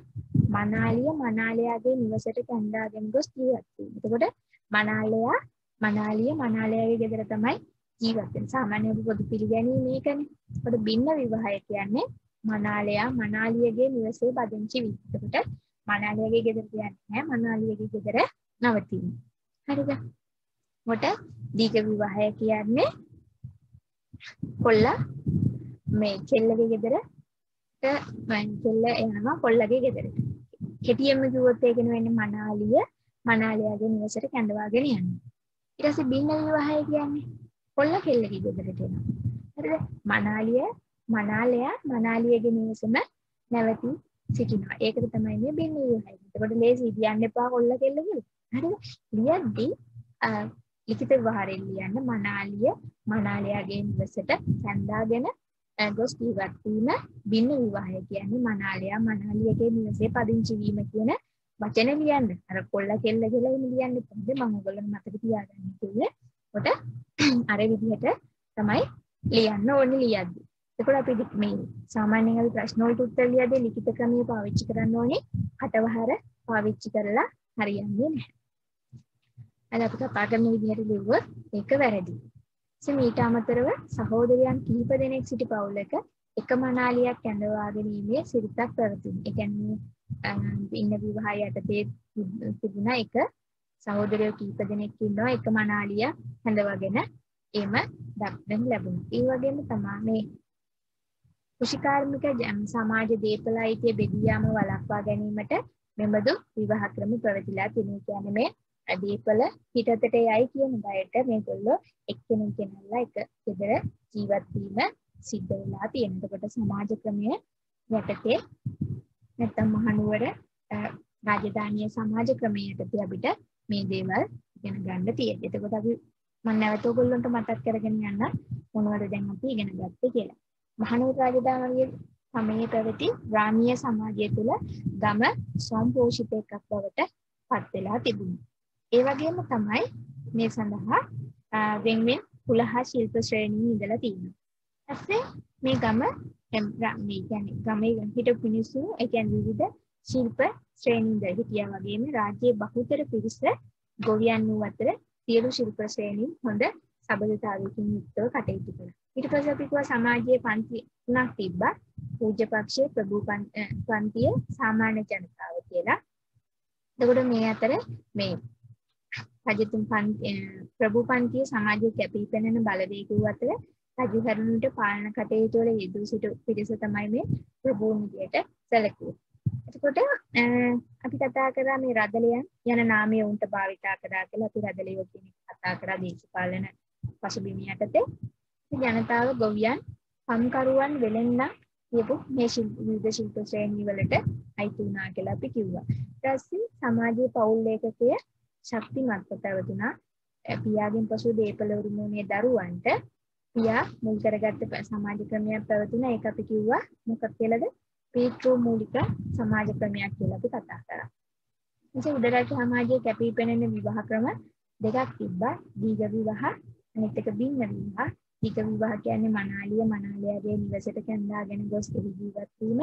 S1: මනාලියගේ නිවසට කැඳාගෙන ගොස් ජීවත් වීම. එතකොට මනාලියගේ ගෙදර තමයි ජීවත් වෙන්නේ. සාමාන්‍ය පොදු පිළිගැනීම මේකනේ. එතකොට භින්න විවාහය කියන්නේ මනාලියගේ නිවසේ පදිංචි වීම. එතකොට මනාලියගේ ගෙදර කියන්නේ නැහැ, මනාලියගේ ගෙදර නවතින. හරිද? මොකට දීඝ විවාහය කියන්නේ කොල්ලා මේ කෙල්ලගේ ගෙදරට කෙල්ල යනවා කොල්ලගේ ගෙදරට. කෙටියෙන්ම කිව්වොත් ඒකන වෙන්නේ මනාලියගේ නිවසට කැඳවාගෙන යනවා. ඊට පස්සේ භින්න විවාහය කියන්නේ කොල්ලා කෙල්ලගේ ගෙදරට එනවා. හරිද? මනාලියගේ නිවසම නැවතී සිටිනවා. ඒකට තමයි මේ භින්න විවාහය. එතකොට ලේසි කියන්න එපා කොල්ලා කෙල්ල කියලා. හරිද? ලියද්දී ලිඛිත විවහාරයෙන් ලියන්න මනාලියගේ නිවසට කැඳාගෙන ගොස් ජීවත් වීම භින්න විවාහය කියන්නේ මනාලියගේ නිවසේ පදිංචි වීම කියන වචන ලියන්න. අර කොල්ලා කෙල්ල කියලා එහෙම ලියන්න එපා. මම ඔයගොල්ලන්ට මතක තියාගන්න කිව්වේ. කොට අර විදිහට තමයි ලියන්න ඕනේ ලියද්දි. එතකොට අපි මේ සාමාන්‍යයෙන් අපි ප්‍රශ්න වලට උත්තර ලියද්දී ලිඛිත ක්‍රමය පාවිච්චි කරන්න ඕනේ. කටවහර පාවිච්චි කරලා හරියන්නේ නැහැ. අද අපි කතා කරන විදිහට ලිව්වොත් ඒක වැරදි. මීට අමතරව සහෝදරයන් කිහිප දෙනෙක් සිටි පවුලක එක මනාලියක් කැඳවා ගැනීමේ සිරිතක් පැවතුණි. ඒ කියන්නේ භින්න විවාහය යටතේ තිබුණ එක සහෝදරයෝ කිහිප දෙනෙක් ඉන්නවා එක මනාලිය කැඳවාගෙන එම දක්වන්න ලැබුණා. ඒ වගේම තමයි මේ කෘෂිකාර්මික සමාජ දේපල අයිතිය බෙදී යාම වළක්වා ගැනීමට මෙබඳු විවාහ ක්‍රම පැවතිලා තියෙනවා. කියන්නේ මේ දීපල පිටතට යයි කියන බයට මේගොල්ලෝ එක්කෙනෙක් ගෙනල්ලා එක ගෙදර ජීවත් වීම සිද්ධ වෙලා තියෙනවා. එතකොට සමාජ ක්‍රමය යටතේ නැත්නම් මහනුවර රාජධානිය සමාජ ක්‍රමය යටතේ අපිට මේ දේවල් ඉගෙන ගන්න තියෙනවා. එතකොට අපි මම නැවත ඔයගොල්ලන්ට මතක් කරගෙන යන්න මොනවද දැන් අපි ඉගෙන ගත්තේ කියලා. මහනුවර රාජධානියේ සමයේ පැවති ග්‍රාමීය සමාජය තුළ ගම සම්පෝෂිත එකක් බවට පත් වෙලා තිබුණා. ඒ වගේම තමයි මේ සඳහා වෙන්වෙන් 11 ශිල්ප ශ්‍රේණීන් ඉඳලා තියෙනවා. ඊපස්සේ මේ ගම මේ කියන්නේ ගමේ හිටපු මිනිස්සු ඒ කියන්නේ විවිධ ශිල්ප ශ්‍රේණීන් ඉඳලා හිටියා වගේම රාජ්‍යයේ බහුතර පිරිස ගොවියන් වූ අතර සියලු ශිල්ප ශ්‍රේණීන් හොඳ සබඳතාවයකින් යුක්තව කටයුතු කළා. ඊට පස්සේ අපි කිව්වා සමාජයේ පන්ති තුනක් තිබ්බා. පූජ්‍ය පක්ෂය, ප්‍රභූ පන්තිය, සාමාන්‍ය ජනතාව කියලා. එතකොට මේ අතර මේ රජතුන් ප්‍රභූ පන්තිය සමාජයේ කැපී පෙනෙන බලවේග වූ අතර රජු හැරුණුට පාලන කටයුතු වල යෙදූ සිටු පිරිස තමයි මේ ප්‍රභූන් විදියට සැලකුවේ. එතකොට අපි කතා කරා මේ රදලියන් යන නාමය උන්ට භාවිතා කරා කියලා. අපි රදලියෝ කියන එක කතා කරා දේශපාලන පසුබිම යටතේ. ජනතාව ගොවියන් කම්කරුවන් වෙලෙන්නම් කියපු මේ විවිධ ශිල්ප ශ්‍රේණි වලට අයිති වුණා කියලා අපි කිව්වා. ඊට පස්සේ සමාජයේ පෞල් ලේඛකය ශක්තිමත්ව පැවතුණා. පියාගෙන් පසු දීපල උරුමයේ දරුවන්ට පියා මුල් කරගත්ත සමාජ ක්‍රමයක් පැවතුණා. ඒක අපි කිව්වා මොකක්ද කියලාද? පීතෘ මූලික සමාජ ක්‍රමයක් කියලා අපි කතා කරා. ඉතින් උඩරට සමාජයේ කැපී පෙනෙන විවාහ ක්‍රම දෙකක් තිබ්බා. දීඝ විවාහ අනිත් එක බින්න විවාහ. දීඝ විවාහ කියන්නේ මනාලියගේ නිවසට කැඳාගෙන ගොස් එහි ජීවත් වීම.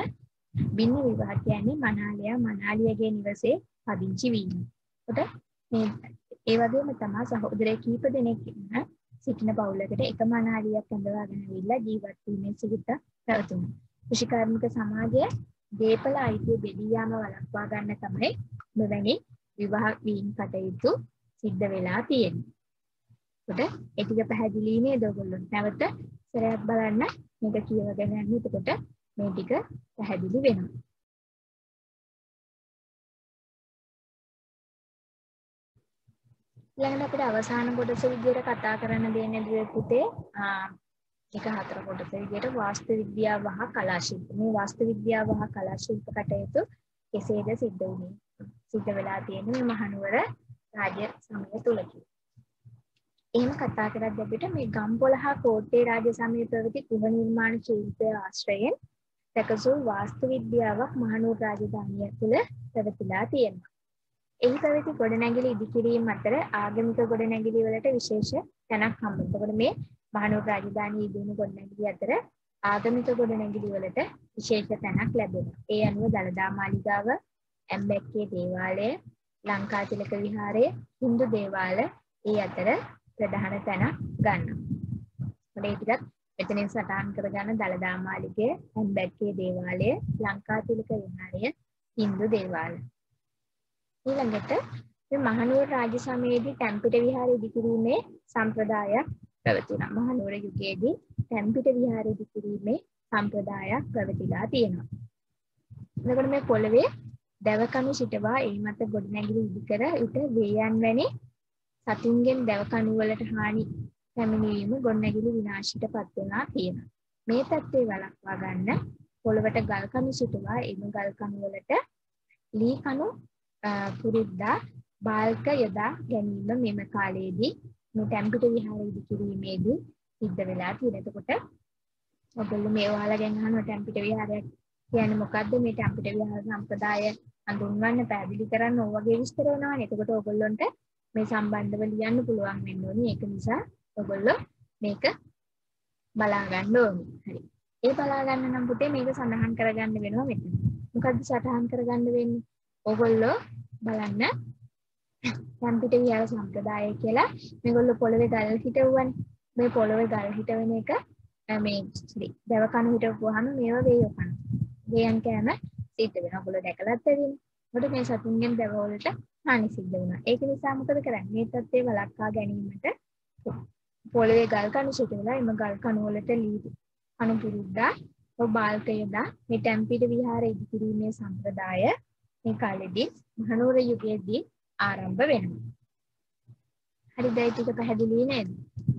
S1: බින්න විවාහ කියන්නේ මනාලියගේ නිවසේ පදිංචි වීම. කොට මේ ඒ වගේම තමයි සහෝදරයෙක් කීප දෙනෙක් සිටින පවුලකට එක මනාලියක් කැඳවාගෙන ඇවිල්ලා ජීවත් වීමේ සිට පැවතුණා. කෘෂිකාර්මික සමාජය දීපල අයිතිය බෙදී යාම වළක්වා ගන්න තමයි මෙවැනි විවාහ වීම කටයුතු සිද්ධ වෙලා තියෙන්නේ. කොට ඒ ටික පැහැදිලි නේද ඔයගොල්ලෝ? නැවත සරයක් බලන්න මේක කියවගෙන යන්න. එතකොට මේ ටික පැහැදිලි වෙනවා. ඊළඟට අපිට අවසාන කොටස විදිහට කතා කරන්න දෙන්නේ දුවේ පුතේ එක හතර කොටස විදිහට වාස්තු විද්‍යාව හා කලා ශිල්ප. මේ වාස්තු විද්‍යාව හා කලා ශිල්ප කටයුතු කෙසේද සිද්ධ වෙලා තියෙන්නේ මේ මහනුවර රාජ්‍ය සමය තුලදී. එහෙම කතා කරද්දී අපිට මේ ගම්පොළ හා කෝට්ටේ රාජ්‍ය සමයේ පැවති ගෘහ නිර්මාණ ශිල්පයේ ආශ්‍රයෙන් සැකසූ වාස්තු විද්‍යාවක් මහනුවර රාජධානිය තුළ පැවතිලා තියෙනවා. එහි පැවති ගොඩනැගිලි ඉදිකිරීම අතර ආගමික ගොඩනැගිලි වලට විශේෂ තැනක් හම්බ වෙනවා. එතකොට මේ මහනුවර රාජධානියේ ඉදිවුණු ගොඩනැගිලි අතර ආගමික ගොඩනැගිලි වලට විශේෂ තැනක් ලැබෙනවා. ඒ අනුව දළදා මාලිගාව, ඇම්බැක්කේ දේවාලය, ලංකාතිලක විහාරය, හින්දු දේවාල ඒ අතර ප්‍රධාන තැනක් ගන්නවා. ඒ ටිකත් මෙතනින් සටහන් කරගන්න දළදා මාලිගය, ඇම්බැක්කේ දේවාලය, ලංකාතිලක විහාරය, හින්දු දේවාලය. ඊළඟට මේ මහනුවර රාජ්‍ය සමයේදී තැන්පිට විහාරය ඉදිකිරීමේ සම්ප්‍රදායක් පැවතුණා. මහනුවර යුගයේදී තැන්පිට විහාරය ඉදිකිරීමේ සම්ප්‍රදායක් පැවතිලා තියෙනවා. එතකොට මේ පොළවේ දැවකණු සිටවා ඒ මත ගොඩනැගිලි ඉදිකර විට වේයන් වැනි සතුන්ගෙන් දැවකණු වලට හානි පැමිණීම ගොඩනැගිලි විනාශයටපත් වෙලා තියෙනවා. මේ තත්ත්වය වළක්වා ගන්න පොළවට ගල් කණු සිටවා එම ගල් කණු වලට ලී කණු පුරුද්දා බාල්ක යොදා ගැනීම මෙම කාලයේදී මේ තැන්පිට විහාරය ඉදිකිරීමේදී සිද්ධ වෙලා තියෙනවා. එතකොට ඔයගොල්ලෝ මේ ඔයාලගෙන් අහනවා තැන්පිට විහාරයක් කියන්නේ මොකද්ද? මේ තැන්පිට විහාර සම්ප්‍රදාය හඳුන්වන්න පැහැදිලි කරන්න ඔය වගේ විස්තර වෙනවානේ. එතකොට ඔයගොල්ලන්ට මේ සම්බන්ධව ලියන්න පුළුවන් වෙන්න ඕනේ. ඒක නිසා ඔයගොල්ලෝ මේක බලා ගන්න ඕනේ. හරි. ඒ බලා ගන්න නම් පුතේ මේක සඳහන් කරගන්න වෙනවා මෙතන. මොකද්ද සටහන් කරගන්න වෙන්නේ? ඔයගොල්ලෝ බලන්න තැන්පිට විහාර සම්ප්‍රදාය කියලා මේගොල්ලෝ පොළවේ ගල් හිටවුවානේ. මේ පොළවේ ගල් හිටවෙන එක මේ දැව කණු හිටවුවාම මේවා වේයෝ කන. වේයන් කෑම සිද්ධ වෙනවා. ඔයගොල්ලෝ දැකලාත් ඇතිනේ. මොකද මේ සතුන්ගෙන් දැව වලට හානි සිද්ධ වෙනවා. ඒක නිසා මොකද කරන්නේ? මේ තත්ත්වය වළක්වා ගැනීමට පොළවේ ගල් කණු සිටවලා එම ගල් කණු වලට ලී කණු පුරුද්දා බාල්ක යොදා මේ තැන්පිට විහාරය ඉදිකිරීමේ සම්ප්‍රදාය මේ කාලෙදී මහනුවර යුගයේදී ආරම්භ වෙනවා. හරිද? ඒ ටික පැහැදිලි නේද?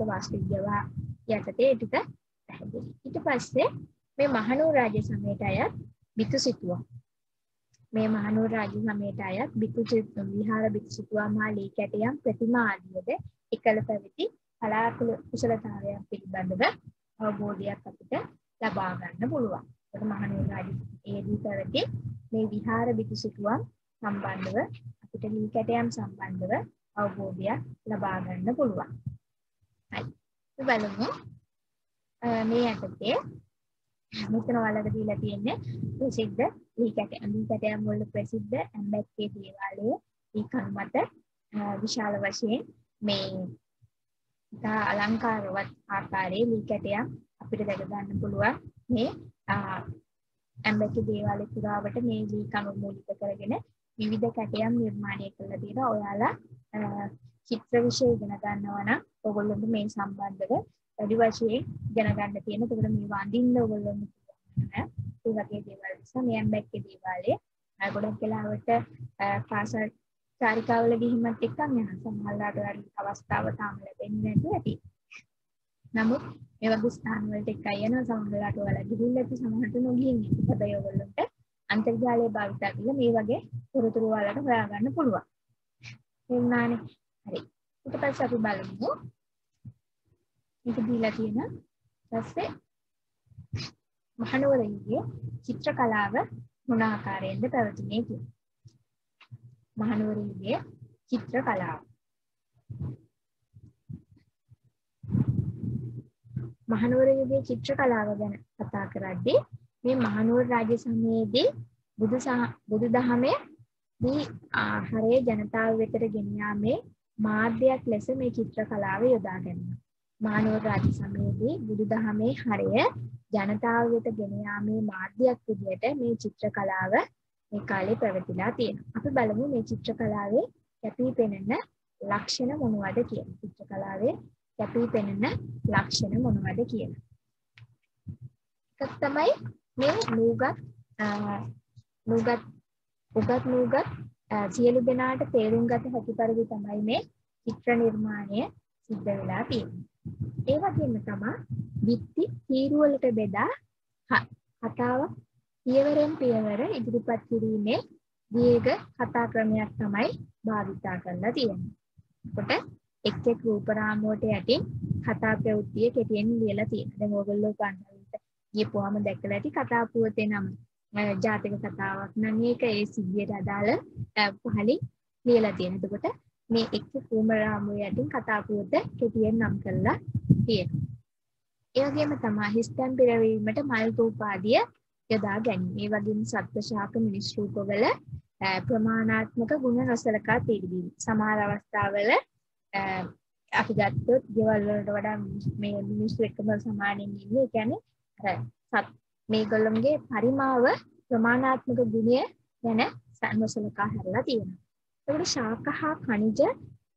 S1: වාස්තු විද්‍යාව යටතේ ටික පැහැදිලි. ඊට පස්සේ මේ මහනුවර රාජ්‍ය සමයට අයත් බිතු සිතුවම්. මේ මහනුවර රාජ්‍ය සමයට අයත් බිතු විහාර බිතු සිතුවම් හා ලී කැටයම් ප්‍රතිමා ආදියද එකල පැවති කලා කුසලතාවයන් පිළිබඳව අවබෝධයක් අපිට ලබා ගන්න පුළුවන්. ඒක මහනුවර රාජ්‍යයේදී පැවති මේ විහාර බිතු සිතුවම් සම්බන්ධව අපිට ලී කැටයම් සම්බන්ධව අවබෝධයක් ලබා ගන්න පුළුවන්. හරි. බලමු මේ යටතේ මෙතන වලක දීලා තියෙන්නේ ප්‍රසිද්ධ ලී කැටයම් වල ප්‍රසිද්ධ ඇම්බැක්කේ දේවාලය ලී කණු මත විශාල වශයෙන් මේ ඉතා අලංකාරවත් ආකාරයේ ලී කැටයම් අපිට දැක ගන්න පුළුවන්. මේ ඇම්බැක්කේ දේවාලය පුරාවට මේ ලී කණු මූලික කරගෙන විවිධ කැටයම් නිර්මාණය කරලා තියෙනවා. ඔයාලා චිත්‍ර විෂය ඉගෙන ගන්නවා නම් ඔයගොල්ලන්ට මේ සම්බන්ධව වැඩි වශයෙන් ඉගෙන ගන්න තියෙනවා. ඒකට මේ වඳින්න ඔයගොල්ලන්ට පුළුවන්. ඒ වගේ දේවල් නිසා මේ ඇම්බැක්කේ දේවාලය ගොඩක් වෙලාවට පාසල් චාරිකාවල ගිහින්වත් එක්කන් යන සමහරවිට අවස්ථාව තාම ලැබෙන්නේ නැතුව ඇති. නමුත් මේ වගේ ස්ථාන වලට එකයි යනවා සමහරවිට ඔයාලා ගිහිල්ලා ඇති සමහරට නොගිහින් ඉන්නේ. හැබැයි ඔයගොල්ලන්ට අන්තර්ජාලය භාවිත කරලා මේ වගේ තොරතුරු වලට හොයාගන්න පුළුවන්. එන්නානේ. හරි. ඊට පස්සේ අපි බලමු මේක දීලා තියෙන ඊපස්සේ මහනුවර යුගයේ චිත්‍ර කලාව මොන ආකාරයෙන්ද පැවතුනේ කියලා. මහනුවර යුගයේ චිත්‍ර කලාව. මහනුවර යුගයේ චිත්‍ර කලාව ගැන කතා කරද්දී මේ මහනුවර රාජ්‍ය සමයේදී බුදුදහමේ දී ආහාරයේ ජනතාව වෙතට ගෙන යාමේ මාධ්‍යයක් ලෙස මේ චිත්‍ර කලාව යොදා ගැනීම. මහනුවර රාජ්‍ය සමයේදී බුදුදහමේ හරය ජනතාව වෙත ගෙන යාමේ මාධ්‍යයක් විදිහට මේ චිත්‍ර කලාව මේ කාලේ පැවතිලා තියෙනවා. අපි බලමු මේ චිත්‍ර කලාවේ කැපී පෙනෙන ලක්ෂණ මොනවද කියලා. චිත්‍ර කලාවේ කැපී පෙනෙන ලක්ෂණ මොනවද කියලා. එකක් තමයි මේ නුගත් සියලු දෙනාට තේරුම් ගත හැකි පරිදි තමයි මේ චිත්‍ර නිර්මාණය සිද්ධ වෙලා තියෙන්නේ. ඒ වගේම තමයි බිත්ති තීරු වලට බෙදා කතාව පියවරෙන් පියවර ඉදිරිපත් කිරීමේ දීර්ඝ කතා ක්‍රමයක් තමයි භාවිතා කරලා තියෙන්නේ. කොට එක් රූප රාමුවට යටින් කතා ප්‍රවෘත්තිය කෙටියෙන් ලියලා තියෙනවා. දැන් ඕගොල්ලෝ පන්සලට ගියපුවාම දැකලා ඇති කතා පුවතේ නම ජාතක කතාවක් නම් ඒක ඒ සිද්ධියට අදාළ පහලින් ලියලා තියෙනවා. එතකොට මේ එක් රූප රාමුව යටින් කතා පුවත කෙටියෙන් නම් කරලා තියෙනවා. ඒ වගේම තමයි හිස්තැන් පිරවීමට මල් තූප ආදිය යොදා ගැනීම. ඒ වගේම සත්ව ශාක මිනිස් රූපවල ප්‍රමාණාත්මක ගුණ නොසලකා තිබීම. සමහර අවස්ථාවල අපි ගත්තොත් ගෙවල් වලට වඩා මේ මිනිස්සු එක්කම සමානින් ඉන්නේ. ඒ කියන්නේ මේගොල්ලන්ගේ පරිමාව ප්‍රමාණාත්මක ගුණය ගැන නොසලකා හැරලා තියෙනවා. ඒකට ශාක හා khනිජ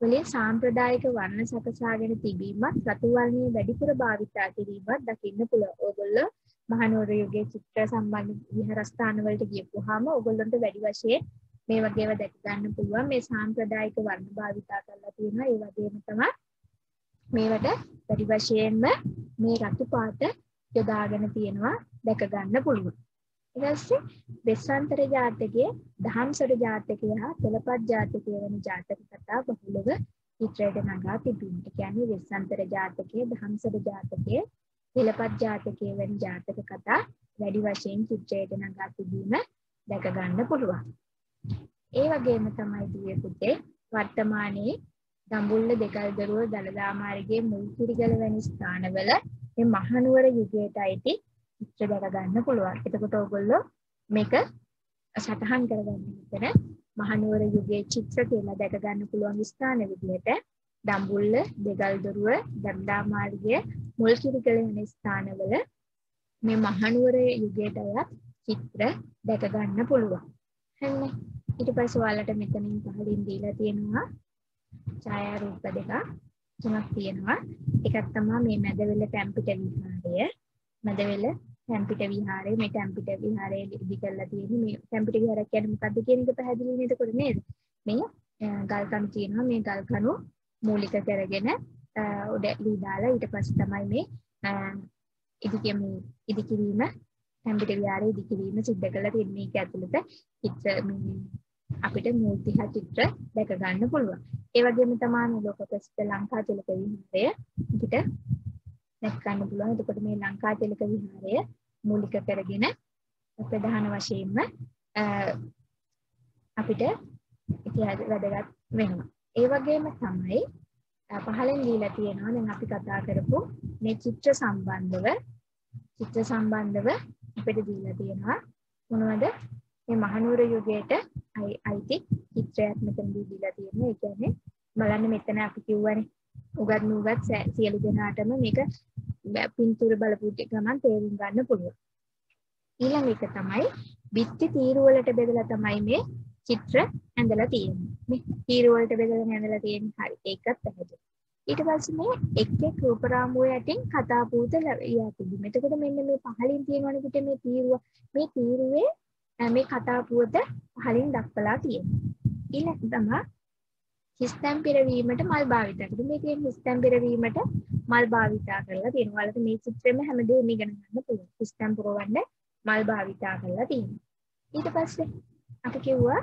S1: වලින් සාම්ප්‍රදායික වර්ණ සකසාගෙන තිබීමත් රතු වර්ණයේ වැඩිපුර භාවිතා කිරීමත් දකින්න පුළුවන්. ඕගොල්ලෝ මහනුවර යුගයේ චිත්‍ර සම්බන්ධ විහාරස්ථාන වලට ගියපුවාම ඕගොල්ලන්ට වැඩි වශයෙන් මේ වගේව දැක ගන්න පුළුවන්. මේ සාම්ප්‍රදායික වර්ණ භාවිතා කරලා තියෙනවා. ඒ වගේම තමයි මේවට වැඩි වශයෙන්ම මේ රතු පාට යොදාගෙන තියෙනවා දැක ගන්න පුළුවන්. ඊට පස්සේ වෙස්සන්තර ජාතකයේ දහම්සොර ජාතකය හා පෙළපත් ජාතකය වැනි ජාතක කතා බහුලව චිත්‍රයට නගා තිබීම. ඒ කියන්නේ වෙස්සන්තර ජාතකයේ දහම්සොර ජාතකයේ පෙළපත් ජාතකයේ වැනි ජාතක කතා වැඩි වශයෙන් චිත්‍රයට නගා තිබීම දැක ගන්න පුළුවන්. ඒ වගේම තමයි දුවේ පුතේ වර්තමානයේ දඹුල්ල දෙකල්දරුව දළදා මාර්ගයේ මුල්කිරිගල වැනි ස්ථානවල මේ මහනුවර යුගයට අයිති චිත්‍ර දැක ගන්න පුළුවන්. එතකොට ඔයගොල්ලෝ මේක සටහන් කරගන්න විතර මහනුවර යුගයේ චිත්‍ර කියලා දැක ගන්න පුළුවන් ස්ථාන විදිහට දඹුල්ල දෙගල්දරුව දළදා මාර්ගයේ මුල්කිරිගල වැනි ස්ථානවල මේ මහනුවර යුගයට අයත් චිත්‍ර දැක ගන්න පුළුවන්. හරිනේ. ඊට පස්සේ ඔයාලට මෙතනින් පහලින් දීලා තියෙනවා ඡායාරූප දෙක තුනක් තියෙනවා. එකක් තමයි මේ මැදවෙල ටැම්පිට විහාරය. මැදවෙල ටැම්පිට විහාරය මේ ටැම්පිට විහාරය ඉදි කරලා තියෙන්නේ. මේ ටැම්පිට විහාරය කියන්නේ මොකක්ද කියන එක පැහැදිලි නේද කොට නේද? මේ ගල් කණු තියෙනවා. මේ ගල් කණු මූලික කරගෙන උඩ ලී දාලා ඊට පස්සේ තමයි මේ ඉදි කිරීම ටැම්පිට විහාරය ඉදි කිරීම සිද්ධ කරලා තියෙන්නේ. මේක ඇතුළත චිත්‍ර අපිට මූර්ති හා චිත්‍ර දැක ගන්න පුළුවන්. ඒ වගේම තමයි මේ ලෝක ප්‍රසිද්ධ ලංකාතිලක විහාරය අපිට දැක ගන්න පුළුවන්. එතකොට මේ ලංකාතිලක විහාරය මූලික කරගෙන ප්‍රධාන වශයෙන්ම අපිට ඉතිහාස වැදගත් වෙනවා. ඒ වගේම තමයි පහලින් දීලා තියෙනවා දැන් අපි කතා කරපු මේ චිත්‍ර සම්බන්ධව අපිට දීලා තියෙනවා මොනවද? මේ මහනුවර යුගයට අයිති චිත්‍රයක් මෙතනදී දීලා තියෙනවා. ඒ කියන්නේ බලන්න මෙතන අපි කියවනේ උගත් නුගත් සියලු දෙනාටම මේක පින්තූර බලපු ගමන් තේරුම් ගන්න පුළුවන්. ඊළඟ එක තමයි බිත්ති තීරු වලට බෙදලා තමයි මේ චිත්‍ර ඇඳලා තියෙන්නේ. මේ තීරු වලට බෙදලා ඇඳලා තියෙන්නේ. හරි. ඒකත් පැහැදිලි. ඊට පස්සේ මේ එක් රූප රාමුව යටින් කතා පුවත ලියා තිබීම. එතකොට මෙන්න මේ පහලින් තියෙනවනේ පිටේ මේ තීරුව. මේ තීරුවේ මේ කතා පුවත පහලින් දක්වලා තියෙනවා. ඊළඟ තමයි හිස්තැන් පිරවීමට මල් භාවිතා කරනවා. මේකේ හිස්තැන් පිරවීමට මල් භාවිතා කරලා තියෙනවා. ඔයාලට මේ චිත්‍රෙම හැමදේම ඉගෙන ගන්න පුළුවන්. හිස්තැන් පුරවන්න මල් භාවිතා කරලා තියෙනවා. ඊට පස්සේ අපි කිව්වා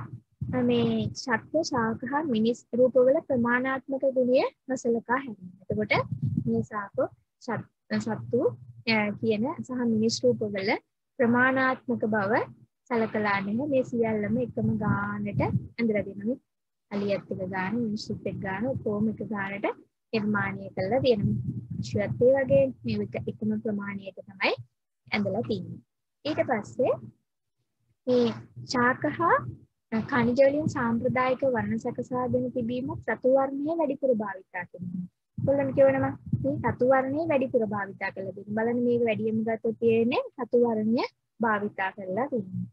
S1: මේ ශක්තිය ශාක හා මිනිස් රූපවල ප්‍රමාණාත්මක ගුණය නොසලකා හැරීම. එතකොට මේ සාකෝ සත්තු කියන සහ මිනිස් රූපවල ප්‍රමාණාත්මක බව සලකලා නැහැ. මේ සියල්ලම එකම ගානට ඇඳලා දෙනවා. අලියත් එක ගාන මිනිස්සුත් එක්ක ගාන ඔක්කොම එක ගානට නිර්මාණය කළා තියෙනවා. ශුවත් ඒ වගේ මේ එකම ප්‍රමාණයක තමයි ඇඳලා තියෙන්නේ. ඊට පස්සේ මේ ශාකහා खनिज වලින් සාම්ප්‍රදායික වර්ණ සකසා දෙන තිබීමත් සතු වර්ණයේ වැඩිපුර භාවිතා කරනවා. කොල්ලන් කියවනවා මේ සතු වර්ණයේ වැඩිපුර භාවිතා කරලා තියෙනවා. බලන්න මේක වැඩියෙන්ම ගත්තොත් තියෙන්නේ සතු වර්ණය භාවිතා කරලා තියෙනවා.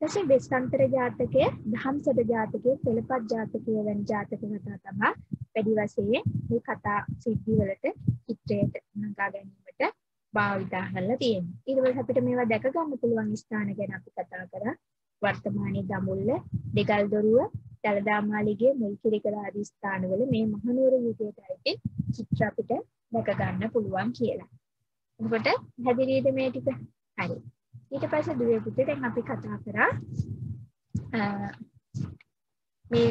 S1: ඊටසේ වෙස්සන්තර ජාතකයේ, දහම්සද ජාතකයේ, පෙළපත් ජාතකයේ වැනි ජාතක කතා තමයි වැඩි වශයෙන් මේ කතා සිද්ධි වලට චිත්‍රයට නඟා ගැනීමට භාවිතා කරලා තියෙනවා. ඊට පස්සේ අපිට මේවා දැක ගන්න පුළුවන් ස්ථාන ගැන අපි කතා කරා. වර්තමානයේ දඹුල්ල, දෙගල්දොරුව, දළදා මාලිගය, මුල්කිරිකල ආදී ස්ථානවල මේ මහනුවර යුගයට අයිති චිත්‍ර අපිට දැක ගන්න පුළුවන් කියලා. එතකොට හැදිරියද මේ ටික? හරි. ඊට පස්සේ දුවේ පුතේ දැන් අපි කතා කරා මේ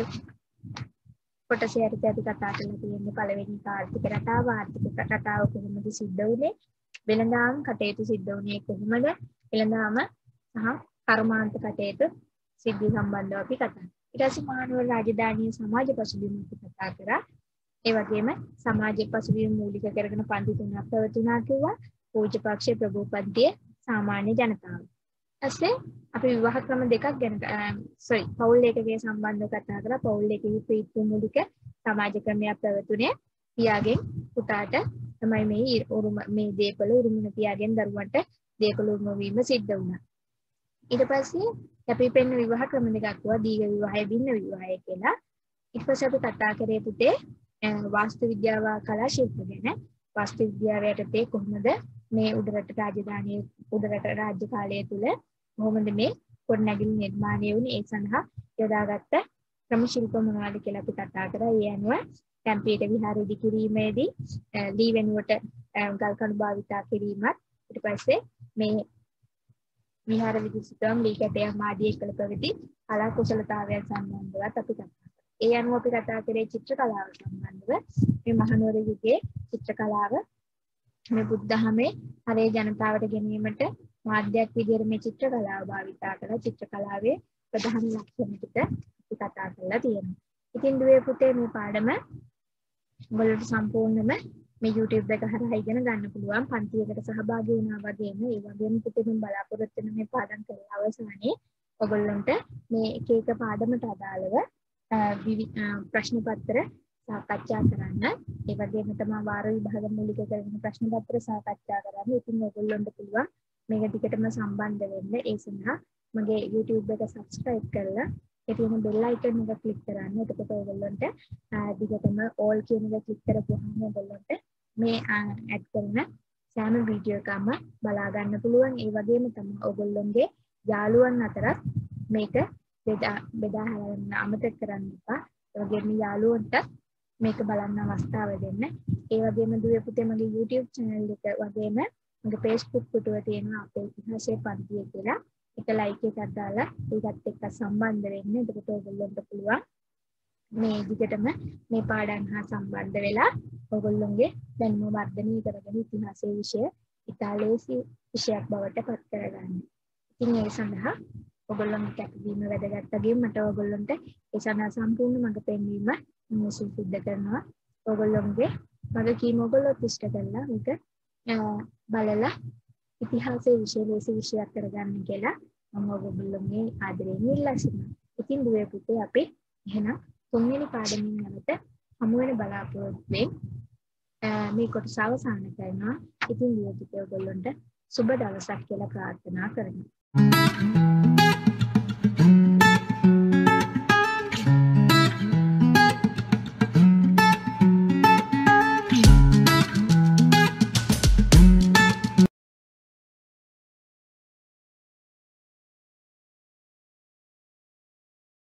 S1: කොටසේ අපි කතා කරලා තියෙන්නේ පළවෙනි ආර්ථික රටාව. ආර්ථික රටාව කොහොමද සිද්ධ වුනේ? වෙළඳාම් කටයුතු සිද්ධ වුනේ කොහොමද? වෙළඳාම සහ කර්මාන්ත කටයුතු සිද්ධි සම්බන්ධව අපි කතා කරා. ඊට පස්සේ මහනුවර රාජධානිය සමාජ පසුබිම අපි කතා කරා. ඒ වගේම සමාජ පසුබිම මූලික කරගෙන පන්ති තුනක් පැවතුණා කිව්වා. පූජ්‍ය පක්ෂයේ ප්‍රභූපන්තිය සාමාන්‍ය ජනතාව. ඊපස්සේ අපි විවාහ ක්‍රම දෙකක් ගැන පෞල් ඒකකයේ සම්බන්ධව කතා කරා. පෞල් ඒකකයේ ප්‍රීති මූලික සමාජ ක්‍රමයක් පැවතුනේ පියාගෙන් පුතාට තමයි මේ දීපල උරුම පියාගෙන් දරුවන්ට දීපල උරුම වීම සිද්ධ වුණා. ඊට පස්සේ අපි පෙන්න විවාහ ක්‍රම දෙකක් වුණා. දීඝ විවාහය, භින්න විවාහය කියලා. ඊට පස්සේ අපි කතා කරේ පුතේ වාස්තු විද්‍යාව කලා ශිල්ප ගැන. වාස්තු විද්‍යාව යටතේ කොහොමද මේ උඩරට රාජධානිය උඩරට රාජ්‍ය කාලය තුල කොහොමද මේ ගොඩනැගිලි නිර්මාණය වුණේ? ඒ සඳහා යොදාගත්ත ක්‍රම ශිල්ප මොනවද කියලා අපි කතා කරා. ඒ අනුව ටැම්පීට විහාර ඉදි කිරීමේදී ලී වෙනුවට ගල් කණු භාවිතා කිරීමත්, ඊට පස්සේ මේ විහාර විදුසිතම් ලී කැටයක් ආදී එකල ප්‍රවෘත්ති කලා කුසලතාවයන් සම්බන්ධවත් අපි කතා කරා. ඒ අනුව අපි කතා කරේ චිත්‍ර කලාව සම්බන්ධව. මේ මහනුවර යුගයේ චිත්‍ර කලාව මේ බුද්ධ ධර්මයේ හරේ ජනතාවට ගැනීමට මාධ්‍යයක් විදිහට මේ චිත්‍ර කලාව භාවිතා කරලා චිත්‍ර කලාවේ ප්‍රධාන ලක්ෂණ ටික අපි කතා කරලා තියෙනවා. ඉතින් දුවේ පුතේ මේ පාඩම ඔයගොල්ලන්ට සම්පූර්ණයෙන්ම මේ YouTube එක හරහා ඉගෙන ගන්න පුළුවන්. පන්තියකට සහභාගී වුණා වගේම ඒ වගේම පුතේ මම බලාපොරොත්තු වෙන මේ පාඩම් කරලා අවසානයේ ඔයගොල්ලන්ට මේ එක එක පාඩමට අදාළව ප්‍රශ්න පත්‍ර සාකච්ඡා කරන්න. ඒ වගේම තමයි වාර විභාග මූලික කරගෙන ප්‍රශ්න පත්‍ර සාකච්ඡා කරන්න. ඉතින් ඔයගොල්ලන්ට පුළුවන් මේක ටිකටම සම්බන්ධ වෙන්න. ඒ සඳහා මගේ YouTube එක subscribe කරලා ඒ තියෙන bell icon එක click කරන්න. එතකොට ඔයගොල්ලන්ට දිගටම all කියන එක click කරපුවාම ඔයගොල්ලන්ට මේ add කරන සෑම වීඩියෝ එකක්ම බලා ගන්න පුළුවන්. ඒ වගේම තමයි ඔයගොල්ලන්ගේ යාළුවන් අතරත් මේක බෙදා හරින්න අමතක කරන්න එපා. ඒ වගේම යාළුවන්ට මේක බලන්න අවස්ථාව දෙන්න. ඒ වගේම දුවේ පුතේ මගේ YouTube channel එක වගේම මගේ Facebook පුටුව තියෙනවා අපේ ඉතිහාසයේ පන්තිය කියලා. එක like එකක් දාලා ඒකත් එක්ක සම්බන්ධ වෙන්න. එතකොට ඔයගොල්ලන්ට පුළුවන් මේ දිගටම මේ පාඩම් හා සම්බන්ධ වෙලා ඔයගොල්ලන්ගේ දැනුම වර්ධනය කරගෙන ඉතිහාසයේ විෂය ඉතාලියේ විෂයක් බවට පත් කරගන්න. ඉතින් ඒ සඳහා ඔයගොල්ලන්ගේ කැපවීම වැදගත් වගේම මට ඔයගොල්ලන්ට ඒ සඳහා සම්පූර්ණ මඟ පෙන්වීම මම සිද්ධ කරනවා. ඔයගොල්ලන්ගේ වගකීම ඔයගොල්ලෝ ඉෂ්ට කරලා මේක බලලා ඉතිහාසයේ විශේෂ විෂයක් කරගන්න කියලා මම ඔයගොල්ලෝගේ ආදරයෙන් ඉල්ලා සිටිනවා. ඉතින් දුවේ පුතේ අපි එහෙනම් තුන්වෙනි පාඩමින් නැවත හමු වෙන බලාපොරොත්තු වෙමින් මේ කොටස අවසන් කරනවා. ඉතින් දුවේ පුතේ ඔයගොල්ලන්ට සුබ දවසක් කියලා ප්‍රාර්ථනා කරනවා.